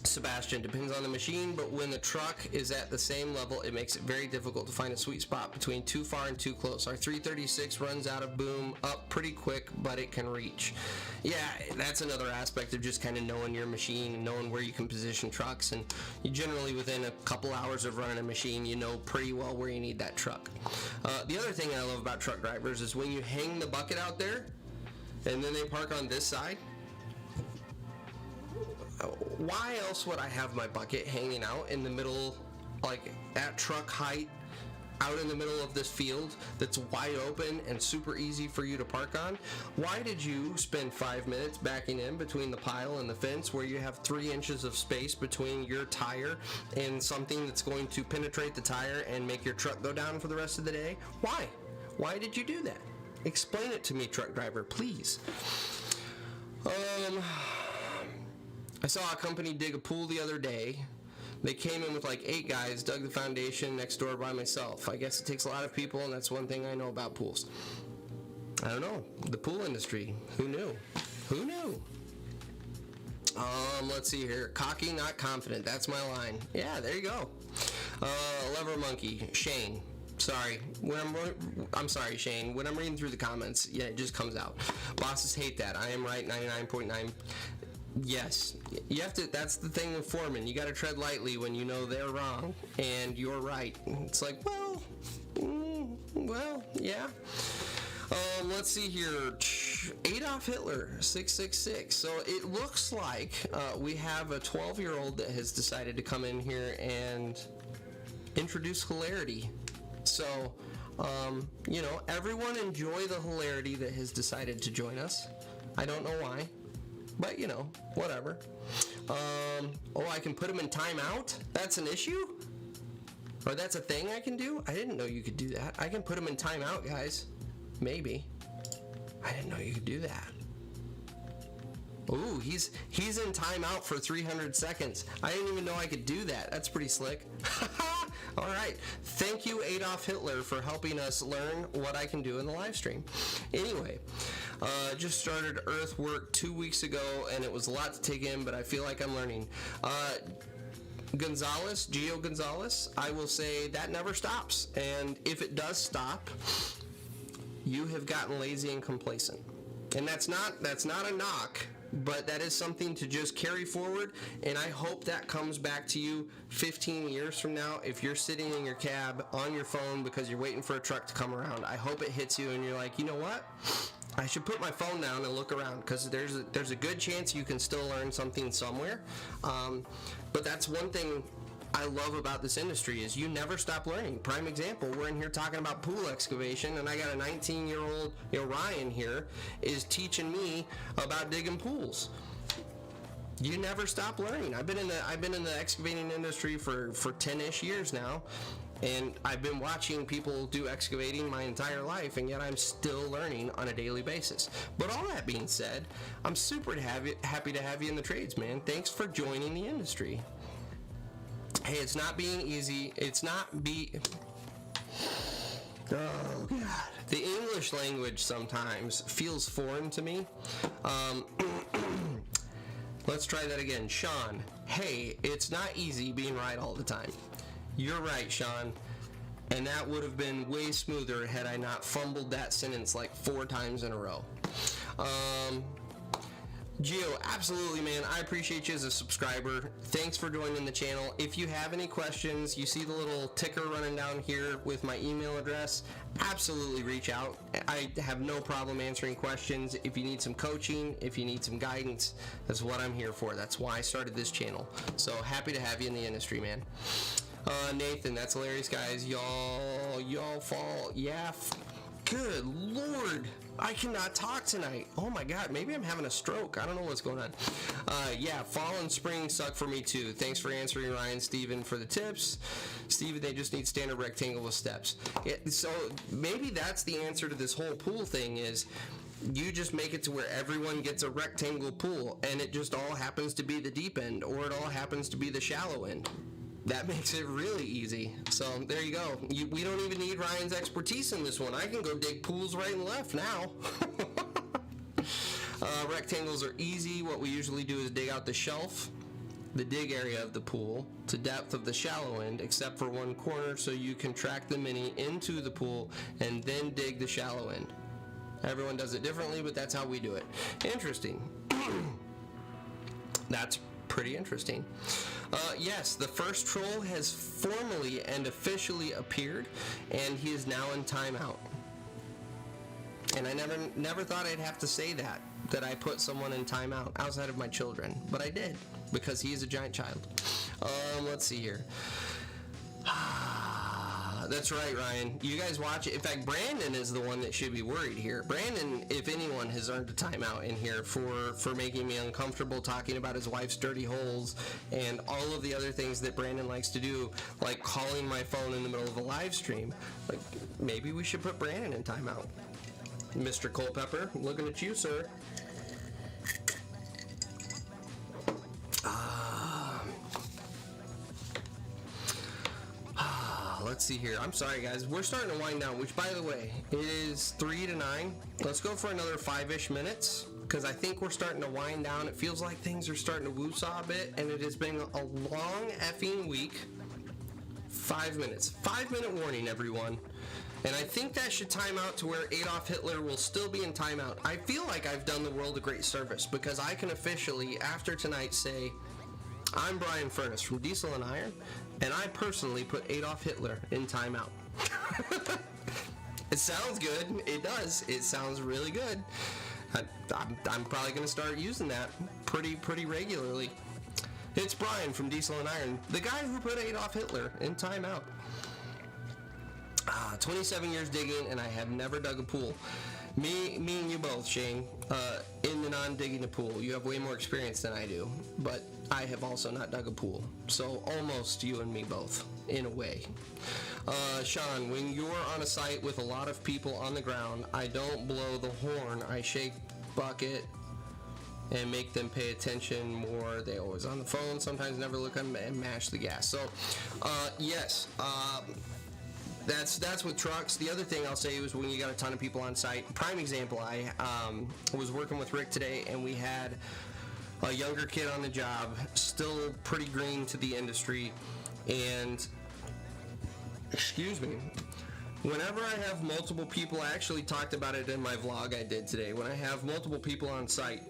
Sebastian, depends on the machine, but when the truck is at the same level, it makes it very difficult to find a sweet spot between too far and too close. Our 336 runs out of boom up pretty quick, but it can reach. Yeah, that's another aspect of just kind of knowing your machine and knowing where you can position trucks, and you generally within a couple hours of running a machine, you know pretty well where you need that truck. The other thing I love about truck drivers is when you hang the bucket out there and then they park on this side. Why else would I have my bucket hanging out in the middle, like at truck height, out in the middle of this field that's wide open and super easy for you to park on? Why did you spend 5 minutes backing in between the pile and the fence where you have 3 inches of space between your tire and something that's going to penetrate the tire and make your truck go down for the rest of the day? Why? Why did you do that? Explain it to me, truck driver, please. I saw a company dig a pool the other day. They came in with like 8 guys, dug the foundation next door by myself. I guess it takes a lot of people, and that's one thing I know about pools. I don't know. The pool industry. Who knew? Who knew? Let's see here. Cocky, not confident. That's my line. Yeah, there you go. Lever monkey. Shane. Sorry. I'm sorry, Shane. When I'm reading through the comments, yeah, it just comes out. Bosses hate that. I am right 99.9. Yes, you have to. That's the thing with foremen. You got to tread lightly when you know they're wrong and you're right. It's like, well, yeah. Let's see here. Adolf Hitler, 666. So it looks like we have a 12-year-old that has decided to come in here and introduce hilarity. So, everyone enjoy the hilarity that has decided to join us. I don't know why. But, whatever. I can put them in timeout? That's an issue? Or that's a thing I can do? I didn't know you could do that. I can put them in timeout, guys. Maybe. I didn't know you could do that. Ooh, he's in timeout for 300 seconds. I didn't even know I could do that. That's pretty slick. All right. Thank you, Adolf Hitler, for helping us learn what I can do in the live stream. Anyway, just started earthwork 2 weeks ago, and it was a lot to take in, but I feel like I'm learning. Gio Gonzalez, I will say that never stops. And if it does stop, you have gotten lazy and complacent. And that's not a knock, but that is something to just carry forward, and I hope that comes back to you 15 years from now if you're sitting in your cab on your phone because you're waiting for a truck to come around. I hope it hits you and you're like, you know what? I should put my phone down and look around, because there's a good chance you can still learn something somewhere. But that's one thing I love about this industry is you never stop learning. Prime example, we're in here talking about pool excavation, and I got a 19-year-old, Ryan here, is teaching me about digging pools. You never stop learning. I've been in the excavating industry for 10-ish years now, And I've been watching people do excavating my entire life, and yet I'm still learning on a daily basis. But all that being said, I'm super happy to have you in the trades, man. Thanks for joining the industry. Hey, it's not being easy. Oh, God. The English language sometimes feels foreign to me. Let's try that again. Sean, hey, it's not easy being right all the time. You're right, Sean. And that would have been way smoother had I not fumbled that sentence like 4 times in a row. Gio, absolutely, man. I appreciate you as a subscriber. Thanks for joining the channel. If you have any questions, you see the little ticker running down here with my email address, absolutely reach out. I have no problem answering questions. If you need some coaching, if you need some guidance, that's what I'm here for. That's why I started this channel. So happy to have you in the industry, man. Nathan, that's hilarious, guys. Y'all fall. Yeah. Good Lord. I cannot talk tonight. Oh my God, maybe I'm having a stroke. I don't know what's going on. Yeah, fall and spring suck for me too. Thanks for answering, Ryan. Steven, for the tips. Steven, they just need standard rectangle with steps. Yeah, so maybe that's the answer to this whole pool thing is you just make it to where everyone gets a rectangle pool and it just all happens to be the deep end or it all happens to be the shallow end. That makes it really easy. So there you go. We don't even need Ryan's expertise in this one. I can go dig pools right and left now. Rectangles are easy. What we usually do is dig out the shelf, the dig area of the pool, to depth of the shallow end, except for one corner, so you can track the mini into the pool and then dig the shallow end. Everyone does it differently, but that's how we do it. Interesting. That's pretty interesting. Yes, the first troll has formally and officially appeared, and he is now in timeout. And I never thought I'd have to say that I put someone in timeout outside of my children, but I did, because he is a giant child. Let's see here. That's right, Ryan. You guys watch it. In fact, Brandon is the one that should be worried here. Brandon, if anyone, has earned a timeout in here for making me uncomfortable talking about his wife's dirty holes and all of the other things that Brandon likes to do, like calling my phone in the middle of a live stream. Like, maybe we should put Brandon in timeout. Mr. Culpepper, looking at you, sir. Let's see here. I'm sorry, guys. We're starting to wind down, which, by the way, it is 3 to 9. Let's go for another 5-ish minutes, because I think we're starting to wind down. It feels like things are starting to woo-saw a bit, and it has been a long effing week. 5 minutes. 5-minute warning, everyone. And I think that should time out to where Adolf Hitler will still be in timeout. I feel like I've done the world a great service, because I can officially, after tonight, say, I'm Brian Furness from Diesel and Iron, and I personally put Adolf Hitler in timeout. It sounds good. It does. It sounds really good. I'm probably going to start using that pretty regularly. It's Brian from Diesel and Iron, the guy who put Adolf Hitler in timeout. 27 years digging, and I have never dug a pool. Me and you both, Shane, in the non-digging a pool. You have way more experience than I do, but I have also not dug a pool. So almost you and me both, in a way. Sean, when you're on a site with a lot of people on the ground, I don't blow the horn. I shake bucket and make them pay attention more. They always on the phone, sometimes never look and mash the gas. So, yes, That's with trucks. The other thing I'll say was when you got a ton of people on site. Prime example, I was working with Rick today, and we had a younger kid on the job, still pretty green to the industry, and, excuse me, whenever I have multiple people, I actually talked about it in my vlog I did today, when I have multiple people on site,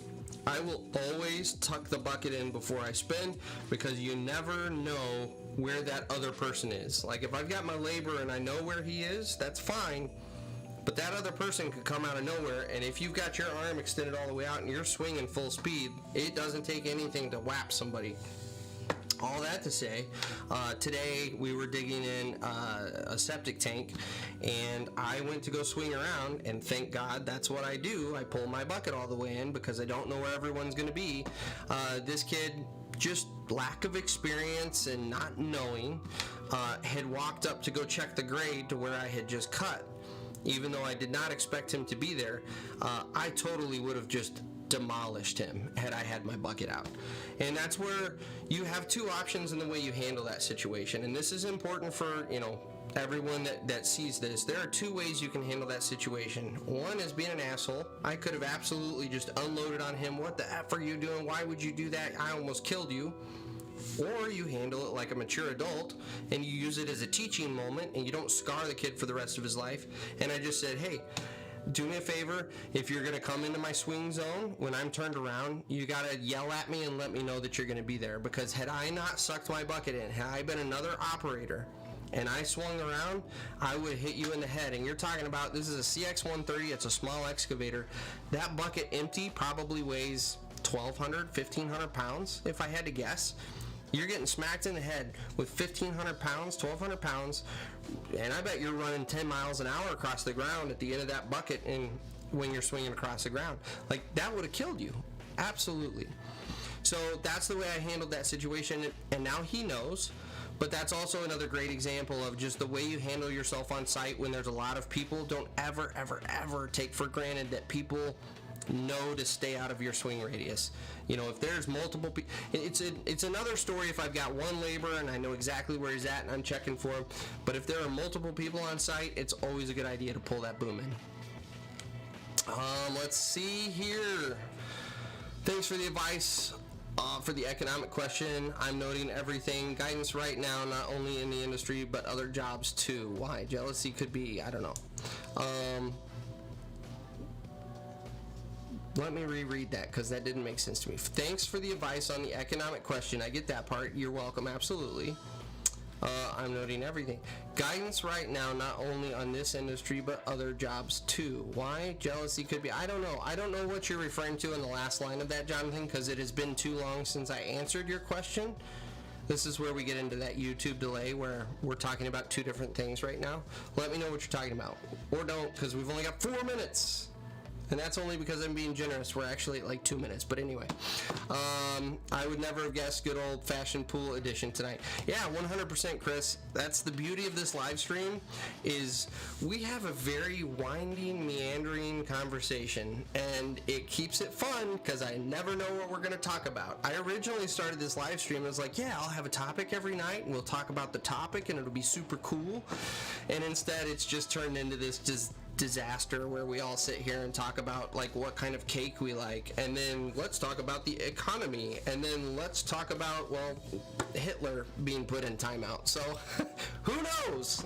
I will always tuck the bucket in before I spin, because you never know where that other person is. Like, if I've got my labor and I know where he is, that's fine, but that other person could come out of nowhere, and if you've got your arm extended all the way out and you're swinging full speed, it doesn't take anything to whap somebody. All that to say, today we were digging in a septic tank, and I went to go swing around, and thank God that's what I do. I pull my bucket all the way in because I don't know where everyone's going to be. This kid just lack of experience and not knowing, had walked up to go check the grade to where I had just cut. Even though I did not expect him to be there, I totally would have just demolished him had I had my bucket out. And that's where you have two options in the way you handle that situation. And this is important for, everyone that sees this. There are two ways you can handle that situation. One is being an asshole. I could have absolutely just unloaded on him. What the F are you doing? Why would you do that? I almost killed you. Or you handle it like a mature adult and you use it as a teaching moment and you don't scar the kid for the rest of his life. And I just said, hey, do me a favor. If you're going to come into my swing zone when I'm turned around, you got to yell at me and let me know that you're going to be there. Because had I not sucked my bucket in, had I been another operator and I swung around, I would hit you in the head. And you're talking about, this is a CX-130. It's a small excavator. That bucket empty probably weighs 1,200, 1,500 pounds, if I had to guess. You're getting smacked in the head with 1,500 pounds, 1,200 pounds, and I bet you're running 10 miles an hour across the ground at the end of that bucket and when you're swinging across the ground. Like, that would have killed you. Absolutely. So that's the way I handled that situation, and now he knows. But that's also another great example of just the way you handle yourself on site when there's a lot of people. Don't ever, ever, ever take for granted that people know to stay out of your swing radius. If there's multiple people, it's another story if I've got one laborer and I know exactly where he's at and I'm checking for him. But if there are multiple people on site, it's always a good idea to pull that boom in. Let's see here. Thanks for the advice. For the economic question, I'm noting everything. Guidance right now, not only in the industry, but other jobs too. Why? Jealousy could be, I don't know. Let me reread that because that didn't make sense to me. Thanks for the advice on the economic question. I get that part. You're welcome. Absolutely. I'm noting everything. Guidance right now, not only on this industry, but other jobs too. Why? Jealousy could be. I don't know. I don't know what you're referring to in the last line of that, Jonathan, because it has been too long since I answered your question. This is where we get into that YouTube delay where we're talking about two different things right now. Let me know what you're talking about. Or don't, because we've only got 4 minutes. And that's only because I'm being generous. We're actually at like 2 minutes. But anyway, I would never have guessed good old-fashioned pool edition tonight. Yeah, 100%, Chris. That's the beauty of this live stream is we have a very winding, meandering conversation. And it keeps it fun because I never know what we're going to talk about. I originally started this live stream and was like, yeah, I'll have a topic every night. And we'll talk about the topic and it'll be super cool. And instead, it's just turned into this disaster where we all sit here and talk about like what kind of cake we like, and then let's talk about the economy, and then let's talk about, well, Hitler being put in timeout. So who knows?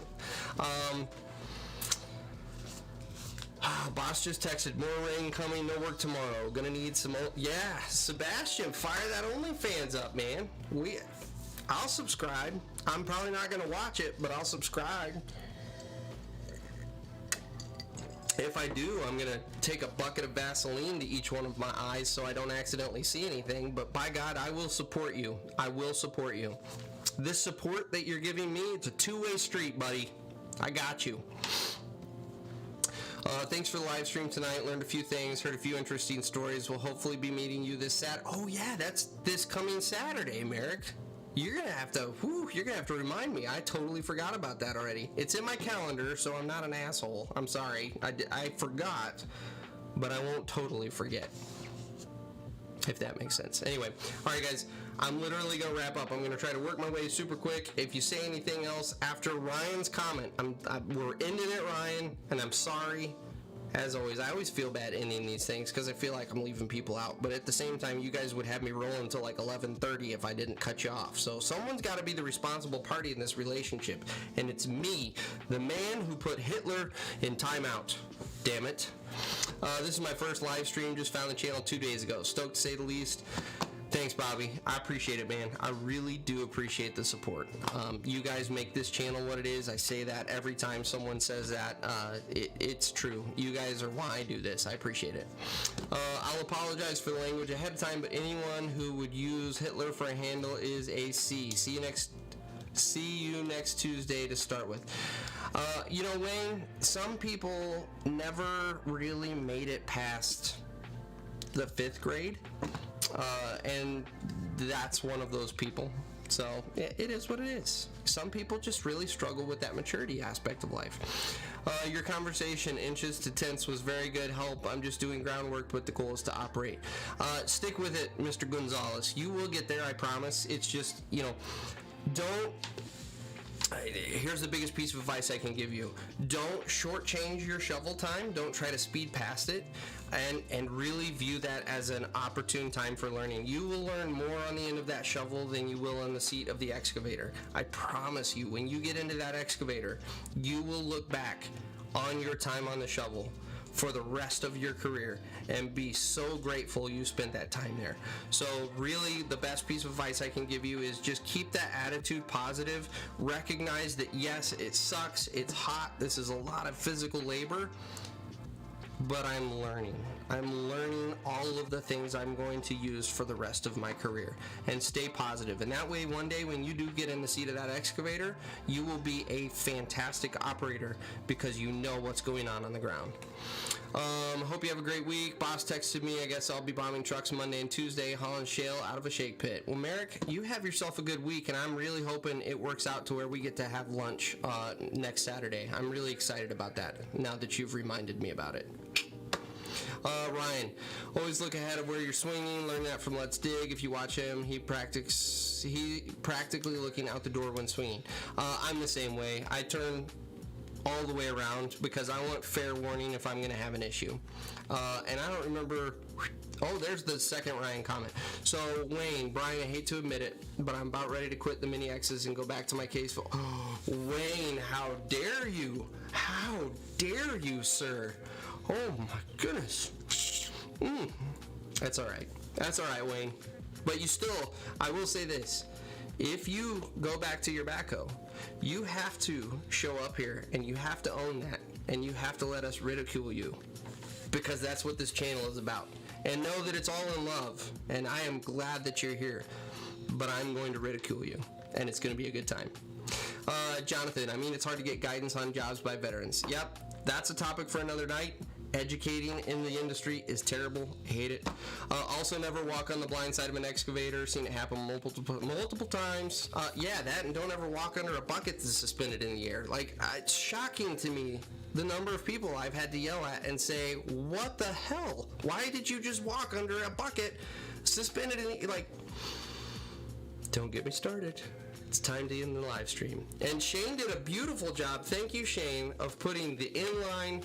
Boss just texted, more rain coming, no work tomorrow, gonna need some yeah, Sebastian, fire that OnlyFans up, man. I'll subscribe. I'm probably not gonna watch it, but I'll subscribe. If I do, I'm going to take a bucket of Vaseline to each one of my eyes so I don't accidentally see anything. But by God, I will support you. I will support you. This support that you're giving me, it's a two-way street, buddy. I got you. Thanks for the live stream tonight. Learned a few things, heard a few interesting stories. We'll hopefully be meeting you this Saturday. Oh, yeah, that's this coming Saturday, Merrick. You're gonna have to remind me. I totally forgot about that already. It's in my calendar, so I'm not an asshole. I'm sorry. I forgot, but I won't totally forget. If that makes sense. Anyway, all right, guys. I'm literally gonna wrap up. I'm gonna try to work my way super quick. If you say anything else after Ryan's comment, we're ending it, Ryan, and I'm sorry. As always, I always feel bad ending these things because I feel like I'm leaving people out. But at the same time, you guys would have me roll until like 11:30 if I didn't cut you off. So someone's got to be the responsible party in this relationship. And it's me, the man who put Hitler in timeout. Damn it. This is my first live stream. Just found the channel 2 days ago. Stoked to say the least. Thanks, Bobby. I appreciate it, man. I really do appreciate the support. You guys make this channel what it is. I say that every time someone says that. It's true. You guys are why I do this. I appreciate it. I'll apologize for the language ahead of time, but anyone who would use Hitler for a handle is a C. See you next Tuesday to start with. Wayne, some people never really made it past the 5th grade, and that's one of those people. So it is what it is. Some people just really struggle with that maturity aspect of life. Your conversation, inches to tenths, was very good. Help. I'm just doing groundwork, but the goal is to operate. Stick with it, Mr. Gonzalez. You will get there, I promise. It's just, don't. Here's the biggest piece of advice I can give you. Don't shortchange your shovel time. Don't try to speed past it, and really view that as an opportune time for learning. You will learn more on the end of that shovel than you will on the seat of the excavator. I promise you, when you get into that excavator, you will look back on your time on the shovel for the rest of your career and be so grateful you spent that time there. So really, the best piece of advice I can give you is just keep that attitude positive. Recognize that yes, it sucks, it's hot, this is a lot of physical labor, but I'm learning. I'm learning all of the things I'm going to use for the rest of my career. And stay positive. And that way, one day when you do get in the seat of that excavator, you will be a fantastic operator because you know what's going on the ground. Hope you have a great week. Boss texted me. I guess I'll be bombing trucks Monday and Tuesday, hauling shale out of a shake pit. Well, Merrick, you have yourself a good week, and I'm really hoping it works out to where we get to have lunch next Saturday. I'm really excited about that now that you've reminded me about it. Ryan, always look ahead of where you're swinging. Learn that from Let's Dig. If you watch him, he practically looking out the door when swinging. I'm the same way. I turn all the way around because I want fair warning if I'm going to have an issue. And I don't remember. Oh, there's the second Ryan comment. So, Wayne, Brian, I hate to admit it, but I'm about ready to quit the mini X's and go back to my case. Oh, Wayne, how dare you? How dare you, sir? Oh my goodness. That's all right. That's all right, Wayne. But you still, I will say this. If you go back to your backhoe, you have to show up here and you have to own that and you have to let us ridicule you because that's what this channel is about. And know that it's all in love and I am glad that you're here, but I'm going to ridicule you and it's going to be a good time. Jonathan, I mean, it's hard to get guidance on jobs by veterans. Yep, that's a topic for another night. Educating in the industry is terrible. Hate it. Also, never walk on the blind side of an excavator. Seen it happen multiple times. Yeah, that, and don't ever walk under a bucket that's suspended in the air. Like, it's shocking to me the number of people I've had to yell at and say, what the hell? Why did you just walk under a bucket suspended in the... Like, don't get me started. It's time to end the live stream. And Shane did a beautiful job. Thank you, Shane, of putting the inline...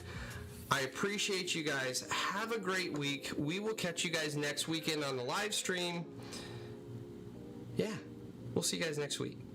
I appreciate you guys. Have a great week. We will catch you guys next weekend on the live stream. Yeah, we'll see you guys next week.